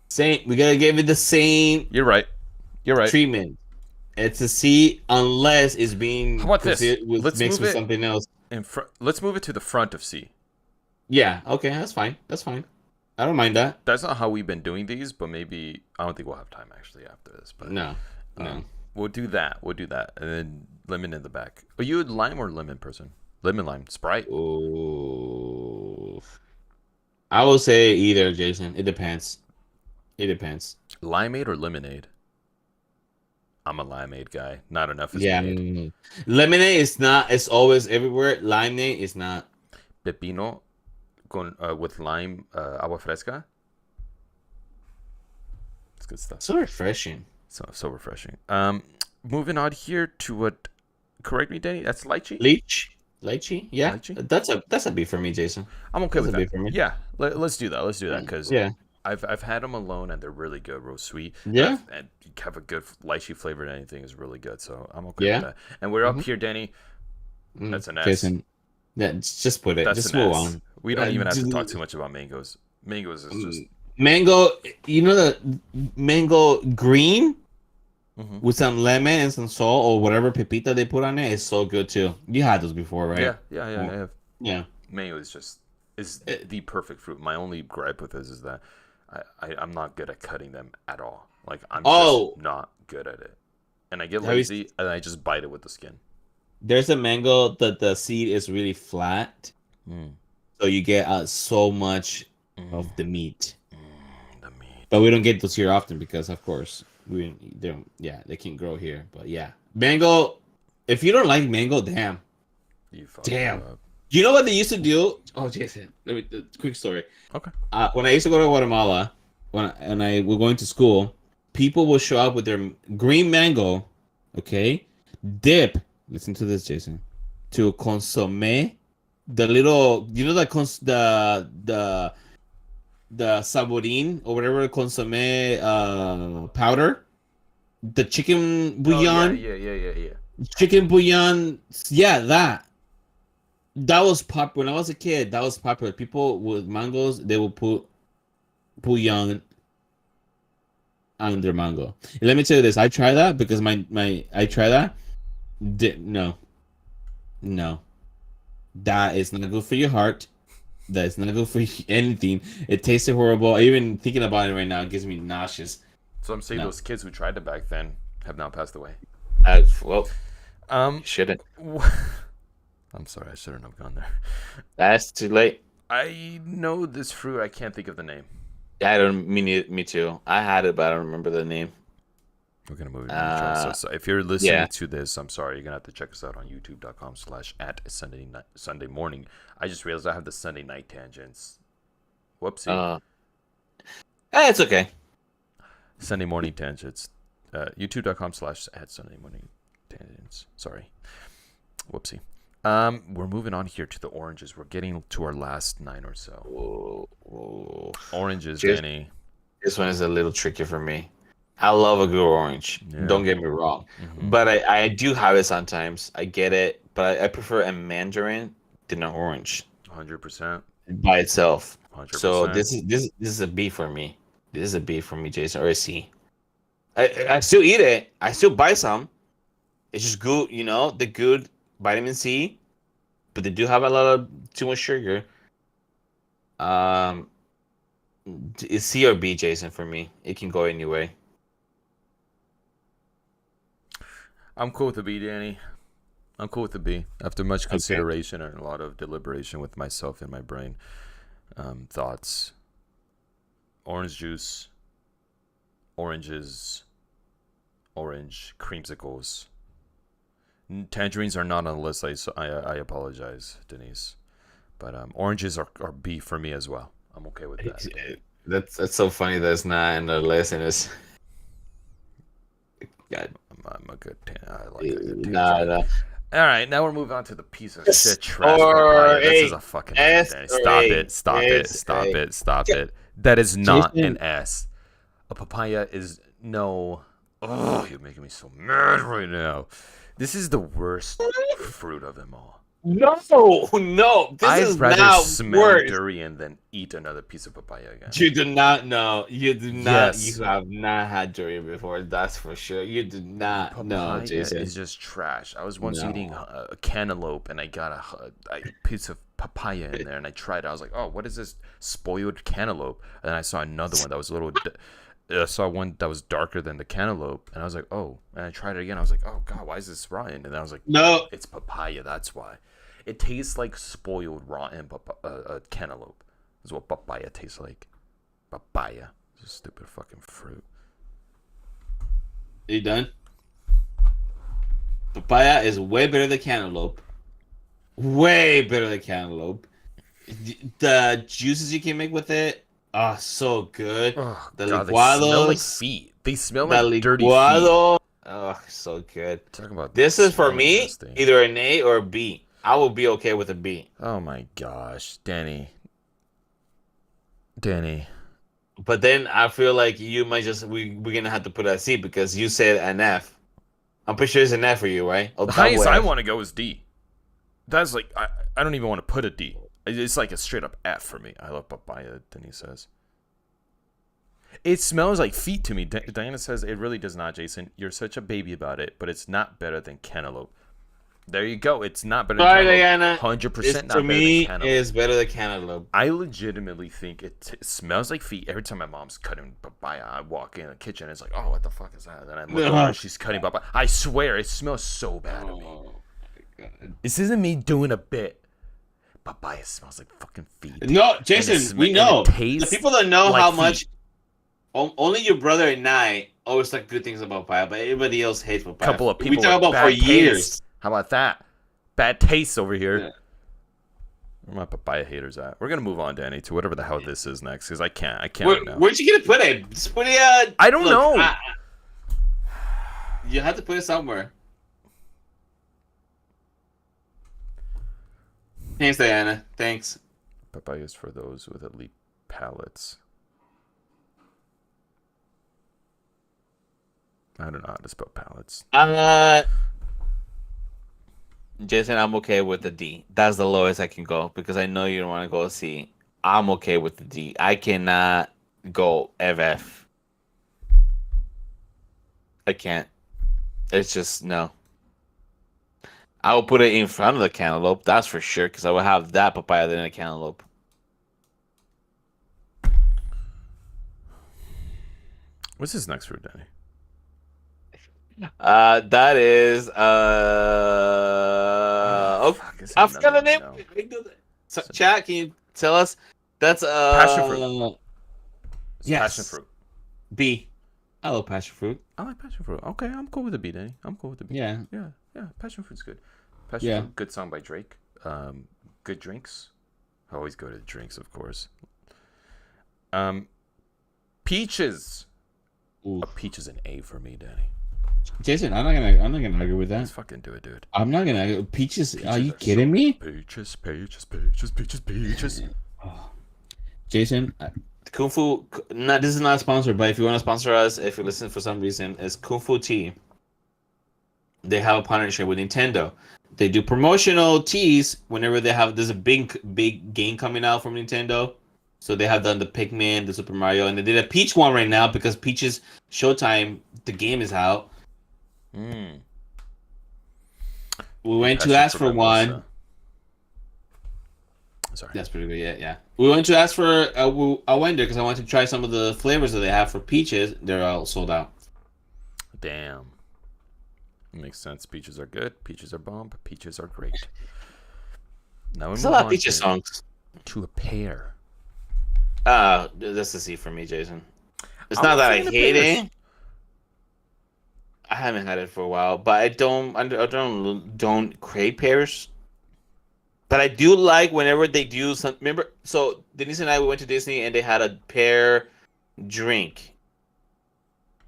Same. We gotta give it the same You're right. You're right. treatment. It's a C unless it's being How about this? mixed Let's move with it something else. in front. Let's move it to the front of C. Yeah. Okay. That's fine. That's fine. I don't mind that. That's not how we've been doing these, but maybe I don't think we'll have time actually after this. But No. No. we'll do that. We'll do that, and then lemon in the back. Are you a lime or lemon person? Lemon, lime, Sprite. Oh. I will say either, Jason. It depends. It depends. Limeade or lemonade? I'm a limeade guy. Not enough is Yeah. made. Lemonade is not. It's always everywhere. Lemonade is not. Pepino with lime, agua fresca. It's good stuff. So refreshing. So refreshing. Moving on here to what? Correct me, Danny. That's lychee. Lychee. Yeah. Lychee? That's a B for me, Jason. I'm okay with That's a B that. for me. Yeah, let's do that. Let's do that because Yeah. I've had them alone and they're really good, real sweet. Yeah. And you have a good lychee flavor and anything is really good. So I'm okay Yeah. with that. And we're up Mhm. here, Danny. That's an S. Jason. Yeah. Just put it. That's just an move S. on. We don't even have to just- talk too much about mangoes. Mangoes is just Mango. You know the mango green Mhm. with some lemon and some salt or whatever pepita they put on it is so good too. You had those before, right? yeah. I have. Yeah. Mango is the perfect fruit. My only gripe with this is that I'm not good at cutting them at all. Like I'm Oh. just not good at it. And I get Have you lazy and I just bite it with the skin. There's a mango that the seed is really flat, Mm. so you get so much of the meat. The meat. But we don't get those here often because, of course, we they don't. Yeah, they can't grow here. But yeah, mango. If you don't like mango, damn. You fucked Damn. it up. You know what they used to do? Oh, Jason. Let me quick story. Okay. When I used to go to Guatemala, and I were going to school, people would show up with their green mango, okay, dip. Listen to this, Jason. To consomme, the little, you know, the saborin or whatever consomme powder, the chicken bouillon, Yeah. chicken bouillon. Yeah, that was pop when I was a kid. That was popular. People with mangoes, they will put bouillon on their mango. And let me tell you this: I try that because I try that. No, that is not good for your heart. That is not good for anything. It tasted horrible. Even thinking about it right now, it gives me nauseous. So I'm saying No. those kids who tried it back then have now passed away. Well, shouldn't. I'm sorry, I shouldn't have gone there. That's too late. I know this fruit. I can't think of the name. I don't. Me too. I had it, but I don't remember the name. We're gonna move it. So if you're listening yeah. to this, I'm sorry. You're gonna have to check us out on youtube.com/@Sunday morning. I just realized I have the Sunday night tangents. Whoopsie. It's okay. Sunday morning tangents. youtube.com/@Sunday morning tangents. Sorry. Whoopsie. We're moving on here to the oranges. We're getting to our last 9 or so. Whoa. Oranges, Cheers. Danny. This one is a little tricky for me. I love a good orange. Yeah. Don't get me wrong. Mhm. But I do have it sometimes. I get it. But I prefer a mandarin than an orange 100%. by itself. So 100%. this is a B for me. This is a B for me, Jason, or a C. I still eat it. I still buy some. It's just good, the good vitamin C, but they do have a lot of too much sugar. Um, it's C or B, Jason, for me. It can go any way. I'm cool with the B, Danny. I'm cool with the B. After much Okay. consideration and a lot of deliberation with myself and my brain, thoughts, orange juice, oranges, orange creamsicles. Tangerines are not on the list. I apologize, Denise. But oranges are B for me as well. I'm okay with that. That's so funny. That's not in the list, and it's God. I'm a good I like a good Nah, tangerine. nah. All right, now we're moving on to the piece of S shit trash or papaya. This is A. a fucking S, S Danny. or Stop A. it. Stop it. S Stop A. it. Stop it. That is not an Jason, S. A papaya is no. Oh, you're making me so mad right now. This is the worst fruit of them all. no, no, this I'd is rather not smell worse. durian than eat another piece of papaya again. You do not know. You do not. You Yes, have not had durian before. That's for sure. You do not know, papaya Jason. is just trash. I was once eating No. a cantaloupe and I got a piece of papaya in there and I tried it. I was like, oh, what is this spoiled cantaloupe? And then I saw another one that was a little. I saw one that was darker than the cantaloupe and I was like, oh. And I tried it again. I was like, oh god, why is this rotten? And I was like, No. it's papaya. That's why. It tastes like spoiled rotten cantaloupe. Is what papaya tastes like. Papaya. It's a stupid fucking fruit. Are you done? Papaya is way better than cantaloupe. Way better than cantaloupe. The juices you can make with it are so good. Oh The god, they smell like licuados, feet. They smell the like dirty feet. licuado. Oh, so good. Talk about This is for smelling me nasty. either an A or a B. I will be okay with a B. Oh my gosh, Danny. Danny. But then I feel like you might we're gonna have to put a C because you said an F. I'm pretty sure it's an F for you, right? Oh, The double highest I F. want to go is D. That's like I don't even want to put a D. It's like a straight up F for me. I love papaya, Denise says. It smells like feet to me. Diana says it really does not, Jason. You're such a baby about it, but it's not better than cantaloupe. There you go. It's not better than Sorry, cantaloupe. Diana. 100% not To better than me, cantaloupe. is better than cantaloupe. I legitimately think it smells like feet. Every time my mom's cutting papaya, I walk in the kitchen. It's like, oh, what the fuck is that? Then I look over and she's cutting papaya. I swear, it smells so bad to me. Oh my god. This isn't me doing a bit. Papaya smells like fucking feet. No, And Jason, we and know. it The tastes people that know like how feet. much only your brother and I always talk good things about papaya, but everybody else hates papaya. Couple of We people talk with about for bad years. taste. How about that? Bad taste over here. Yeah. Where my papaya haters at? We're gonna move on, Danny, to whatever the hell this is next, because I can't Where, right now. where'd you gonna put it? Just put it. I don't know. You have to put it somewhere. Thanks, Diana. Thanks. Papaya is for those with elite palates. I don't know how to spell palates. Jason, I'm okay with the D. That's the lowest I can go because I know you don't want to go C. I'm okay with the D. I cannot go FF. I can't. It's just no. I will put it in front of the cantaloupe, that's for sure, because I will have that papaya than a cantaloupe. What's this next fruit, Danny? That is okay. Fuck, is it I forgot the another name. one? No. So, chat, can you tell us? That's Passion fruit. It's yes. passion fruit. B. I love passion fruit. I like passion fruit. Okay, I'm cool with the B, Danny. I'm cool with the B. Yeah. Yeah. Passion fruit's good. Passion Yeah. fruit, good song by Drake. Good drinks. I always go to drinks, of course. Peaches. Ooh. A peach is an A for me, Danny. Jason, I'm not gonna argue with Let's that. fucking do it, dude. I'm not gonna peaches. Are you so kidding me? Peaches. Jason, Kung Fu. This is not sponsored, but if you want to sponsor us, if you listen for some reason, it's Kung Fu Tea. They have a partnership with Nintendo. They do promotional teas whenever there's a big game coming out from Nintendo. So they have done the Pikmin, the Super Mario, and they did a Peach one right now because Peach's Showtime, the game is out. Mm. We A went to passion ask for for one. mimosa. Sorry. That's pretty good. Yeah, yeah. We went to ask for a vendor because I wanted to try some of the flavors that they have for peaches. They're all sold out. Damn. Makes sense. Peaches are good. Peaches are bomb. Peaches are great. Now we There's a move lot of on peaches songs. to a pear. That's a C for me, Jason. It's I'm not a that I fan of hate pears. it. I haven't had it for a while, but I don't crave pears. But I do like whenever they do some. Remember, so Denise and I we went to Disney and they had a pear drink.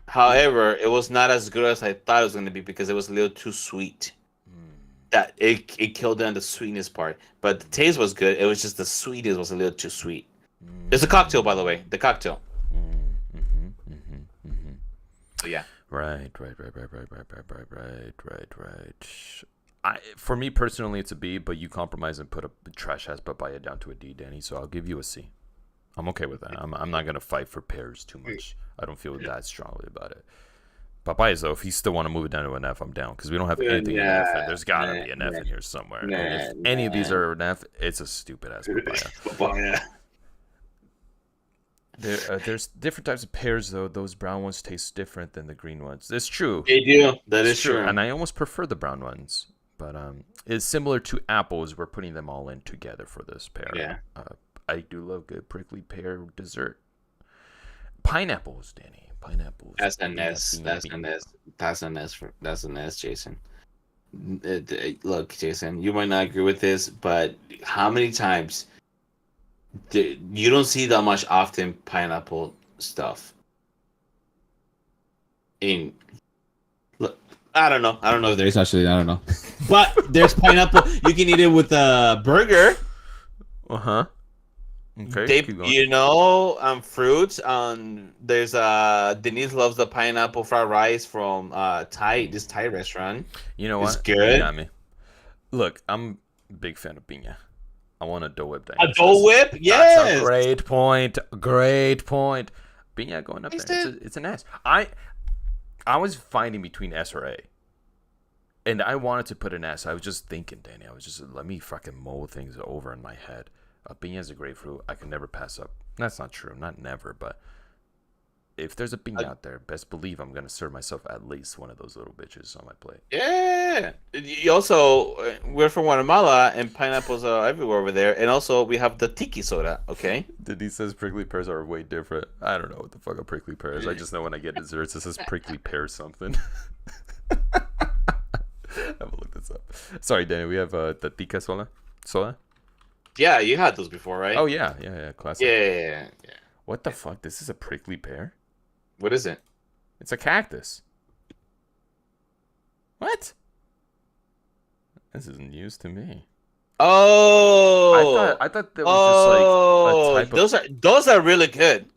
However, it was not as good as I thought it was going to be because it was a little too sweet. That it killed on the sweetness part, but the taste was good. It was just the sweetness was a little too sweet. It's a cocktail, by the way. The cocktail. So yeah. Right. For me personally, it's a B, but you compromise and put a trash ass papaya down to a D, Danny. So I'll give you a C. I'm okay with that. I'm not gonna fight for pears too much. I don't feel that strongly about it. Papayas, though, if you still want to move it down to an F, I'm down because we don't have anything in F. And there's gotta be an F in here somewhere. And if any of these are an F, it's a stupid ass papaya. Papaya. There's different types of pears, though. Those brown ones taste different than the green ones. It's true. They do. That It's is true. and I almost prefer the brown ones. But it's similar to apples. We're putting them all in together for this pear. Yeah. I do love good prickly pear dessert. Pineapples, Danny. Pineapples. That's an S. That's an S. That's an S, Jason. Look, Jason, you might not agree with this, but how many times you don't see that much often pineapple stuff in? Look, I don't know. I don't know if there's actually. I don't know, but there's pineapple. You can eat it with a burger. Okay, keep going. Fruits. There's Denise loves the pineapple fried rice from this Thai restaurant. You know It's what? good. You got me. Look, I'm a big fan of piña. I want a Dole Whip. A Dole Whip? Yes. That's a great point. Great point. Piña going up there. It's an S. I was fighting between S or A. And I wanted to put an S. I was just thinking, Danny. I was just, let me fucking mull things over in my head. Piña is a great fruit. I can never pass up. That's not true. Not never, but if there's a piña out there, best believe I'm going to serve myself at least one of those little bitches on my plate. Yeah. You also, we're from Guatemala, and pineapples are everywhere over there. And also, we have the tiki soda, okay? He says prickly pears are way different. I don't know what the fuck a prickly pear is. I just know when I get desserts, it says prickly pear something. I'm going to look this up. Sorry, Danny. We have the tika soda. Soda? Yeah, you had those before, right? Oh, yeah. Classic. Yeah. What the fuck? This is a prickly pear? What is it? It's a cactus. What? This is news to me. Oh, I thought that was just like a type of... those are really good.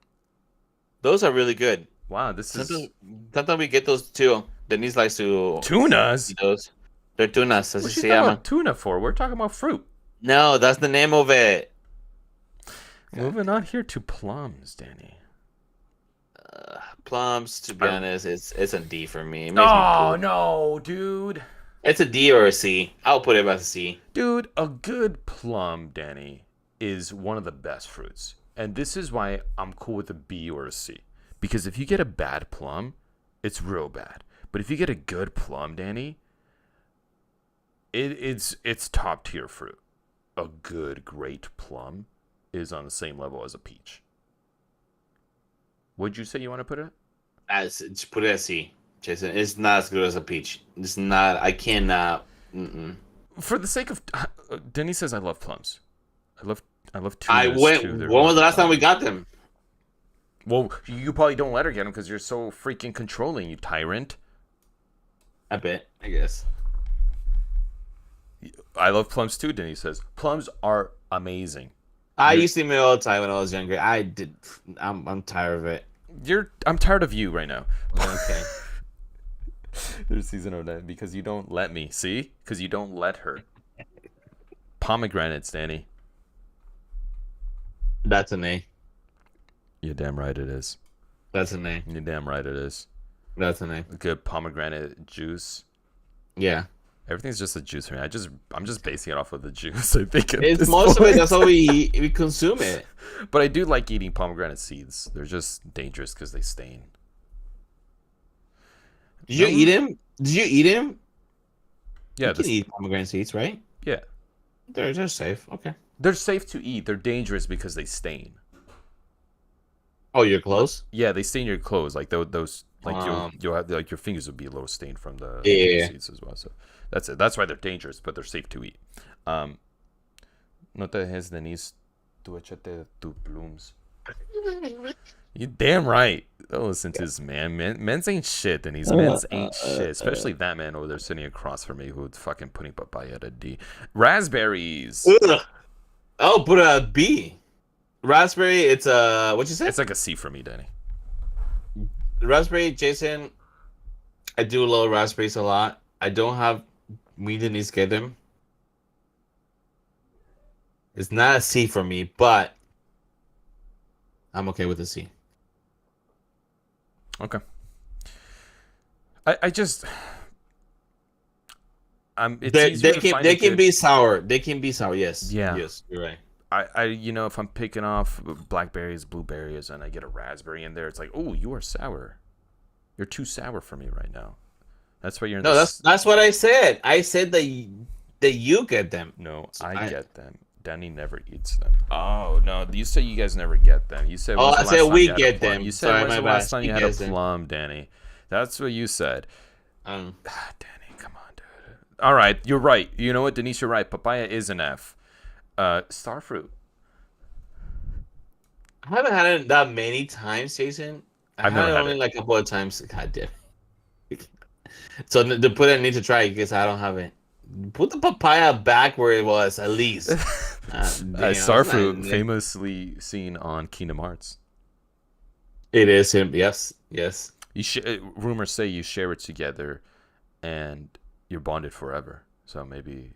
Those are really good. Wow, this is... Sometimes we get those too. Denise likes to tunas. Eat those. They're tunas. What's she talking about tuna for? We're talking about fruit. No, that's the name of it. Moving on here to plums, Danny. Plums, to be honest, it's a D for me. No, dude. It's a D or a C. I'll put it as a C. Dude, a good plum, Danny, is one of the best fruits. And this is why I'm cool with a B or a C. Because if you get a bad plum, it's real bad. But if you get a good plum, Danny, it's top tier fruit. A good, great plum is on the same level as a peach. Would you say you want to put it? Just put it as C, Jason. It's not as good as a peach. It's not. I cannot. For the sake of, Denny says I love plums. I love tunas. When was the last time we got them? Well, you probably don't let her get them because you're so freaking controlling, you tyrant. I bet. I guess. I love plums too, Denny says. Plums are amazing. I used to eat them all the time when I was younger. I'm tired of it. I'm tired of you right now. Okay. There's season 09 because you don't let me. See? Because you don't let her. Pomegranates, Danny. That's an A. You're damn right it is. That's an A. You're damn right it is. That's an A. Good pomegranate juice. Yeah. Everything's just a juice for me. I'm just basing it off of the juice. I think at It's this most of it. point. That's how we consume it. But I do like eating pomegranate seeds. They're just dangerous because they stain. Did you eat him? Did you eat him? Yeah, You can eat pomegranate seeds, right? yeah. They're safe. Okay. They're safe to eat. They're dangerous because they stain. Oh, you're close. Yeah, they stain your clothes. Like those like Um. you'll have like your fingers will be a little stained from the Yeah. seeds as well. So that's it. That's why they're dangerous, but they're safe to eat. Um, no te dejes, Denise. Tú échate tus plumes. You damn right. Don't listen to this man. Men's ain't shit, Denise. Men's ain't shit. Especially that man over there sitting across from me who's fucking putting papaya at a D. Raspberries. Ugh. Oh, put a B. Raspberry. It's a what you said? It's like a C for me, Danny. Raspberry, Jason. I do love raspberries a lot. I don't have. We didn't get them. It's not a C for me, but I'm okay with a C. Okay. I just it's They, easier they to can find they a can good, be sour. They can be sour. Yes. Yeah. Yes. You're right. I if I'm picking off blackberries, blueberries, and I get a raspberry in there, it's like, oh, you are sour. You're too sour for me right now. That's why you're in No, this. that's what I said. I said that you get them. No, So I get them. Danny never eats them. Oh no, you say you guys never get them. You said. Oh, When's the I last said time we you had a get plum? them. You said Sorry, when's my the bad. last time He you had a gets them. plum, Danny? That's what you said. Um, Danny, come on, dude. All right, you're right. You know what, Denise? You're right. Papaya is an F. Starfruit. I haven't had it that many times, Jason. I I've had never it had only it. like a couple of times. God damn. So the put I need to try it because I don't have it. Put the papaya back where it was at least. Damn, it's Starfruit, not- famously seen on Kingdom Hearts. It is him. Yes, yes. Rumors say you share it together, and you're bonded forever. So maybe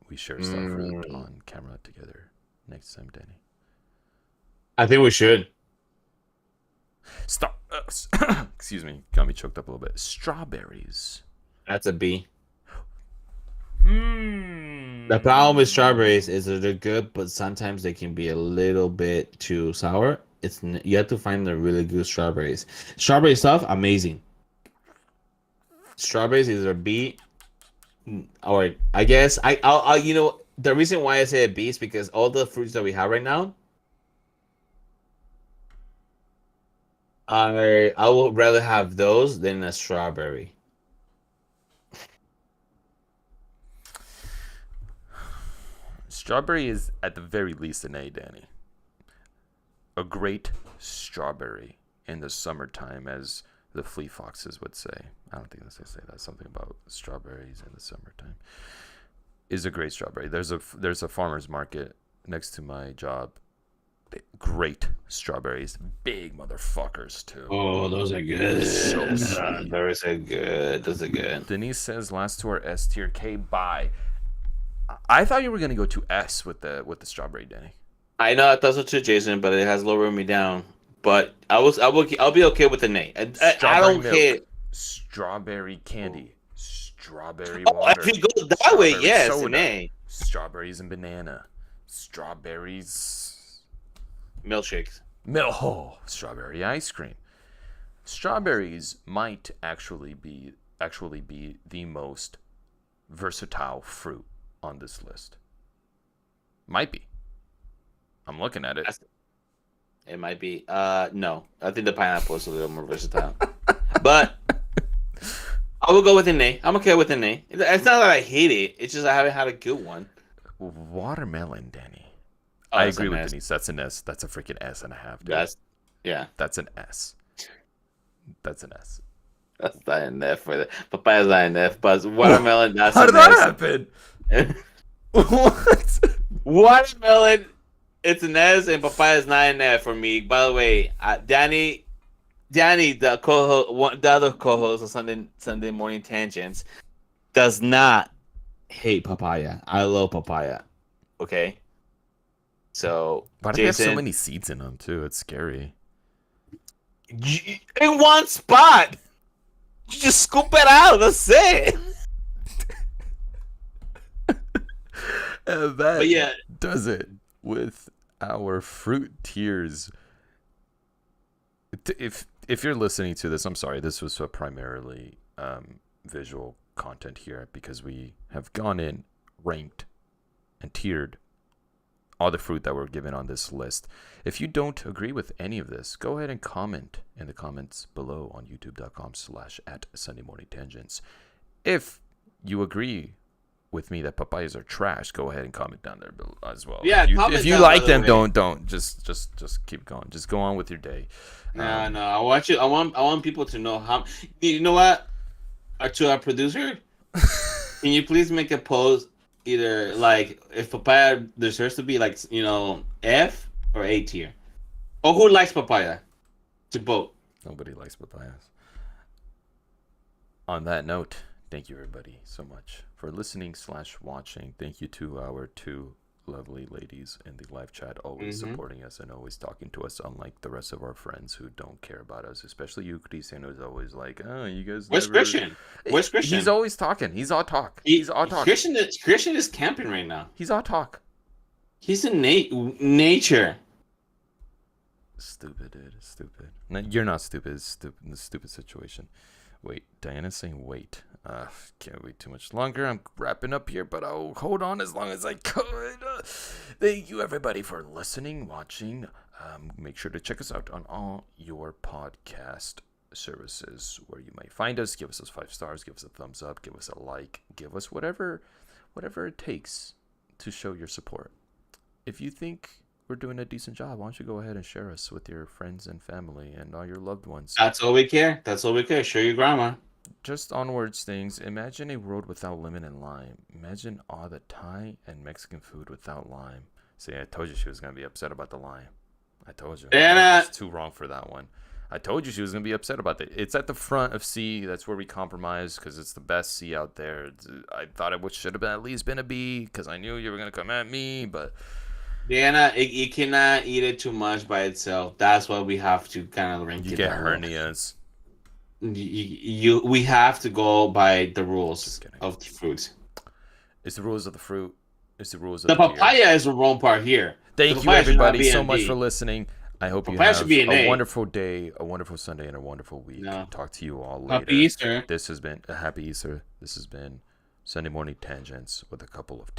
we share Starfruit on camera together next time, Danny. I think we should. Stop. Excuse me, got me choked up a little bit. Strawberries. That's a B. Hmm. The problem with strawberries is that they're good, but sometimes they can be a little bit too sour. You have to find the really good strawberries. Strawberry stuff, amazing. Strawberries is a B, or I guess I'll you know the reason why I say a B is because all the fruits that we have right now, I would rather have those than a strawberry. Strawberry is at the very least an A, Danny. A great strawberry in the summertime, as the flea foxes would say. I don't think they say that. Something about strawberries in the summertime is a great strawberry. There's a farmer's market next to my job. Great strawberries, big motherfuckers too. Oh, those are good. So sweet. Those are good. Those are good. Denise says last to our S tier. K, bye. I thought you were gonna go to S with the strawberry, Danny. I know I thought so too, Jason, but it has lowered me down. But I'll be okay with the name. I don't milk, care. strawberry candy, strawberry Oh, water. if you go that way, strawberry yes, soda, an A. strawberries and banana, strawberries, Milkshakes. strawberry ice cream. Strawberries might actually be the most versatile fruit on this list. Might be. I'm looking at it. It might be. No, I think the pineapple is a little more versatile. But I will go with an A. I'm okay with an A. It's not that I hate it. It's just I haven't had a good one. Watermelon, Danny. Oh, I that's agree an with S. Denise. That's an S. That's a freaking S and a half. Dude. Yeah. That's an S. That's an S. That's not an F for the papaya's not an F, but watermelon. That's How an did that S. happen? What? Watermelon, it's an S, and papaya is not an F for me. By the way, Danny, the co-host, the other co-host of Sunday Morning Tangents, does not hate papaya. I love papaya. Okay. So, Why do they have so Jason, many seeds in them too? It's scary. in one spot, you just scoop it out. That's it. And But that yeah, does it with our fruit tiers. If you're listening to this, I'm sorry. This was primarily visual content here because we have gone in, ranked, and tiered all the fruit that were given on this list. If you don't agree with any of this, go ahead and comment in the comments below on youtube.com/at Sunday Morning Tangents. If you agree with me that papayas are trash, go ahead and comment down there as well. yeah. If Comment you down, by like the them, way. don't just keep going. Just go on with your day. No, no. I want you. I want people to know how. You know what? To our producer, can you please make a post either like if papaya deserves to be like F or A tier, or who likes papaya? To vote. Nobody likes papayas. On that note, thank you everybody so much for listening/watching. Thank you to our two lovely ladies in the live chat, always supporting us and always talking to us, unlike the rest of our friends who don't care about us, especially you, Christian, who's always like, oh, you guys Where's never. Christian? Where's He's Christian? always talking. He's all talk. He's all talk. Christian is camping right now. He's all talk. He's in nature. Stupid, dude. Stupid. No, you're not stupid. It's stupid. In this stupid situation. Wait, Diana's saying wait. Can't wait too much longer. I'm wrapping up here, but I'll hold on as long as I could. Thank you, everybody, for listening, watching. Make sure to check us out on all your podcast services where you might find us. Give us those 5 stars. Give us a thumbs up. Give us a like. Give us whatever it takes to show your support. If you think we're doing a decent job, why don't you go ahead and share us with your friends and family and all your loved ones? That's all we care. That's all we care. Show your grandma. Just onwards things. Imagine a world without lemon and lime. Imagine all the Thai and Mexican food without lime. See, I told you she was going to be upset about the lime. I told you. And It's too wrong for that one. I told you she was going to be upset about that. It's at the front of C. That's where we compromise because it's the best C out there. I thought it should have at least been a B because I knew you were going to come at me, but Diana, you cannot eat it too much by itself. That's why we have to kind of rank you it get that low. hernias. We have to go by the rules Just kidding. of the fruit. It's the rules of the fruit. It's the rules of The the papaya tier. is the wrong part here. Thank you, everybody, so much for listening. I hope you Papaya have should be an a A. wonderful day, a wonderful Sunday, and a wonderful week. No. Talk to you all later. Happy Easter. This has been a happy Easter. This has been Sunday Morning Tangents with a couple of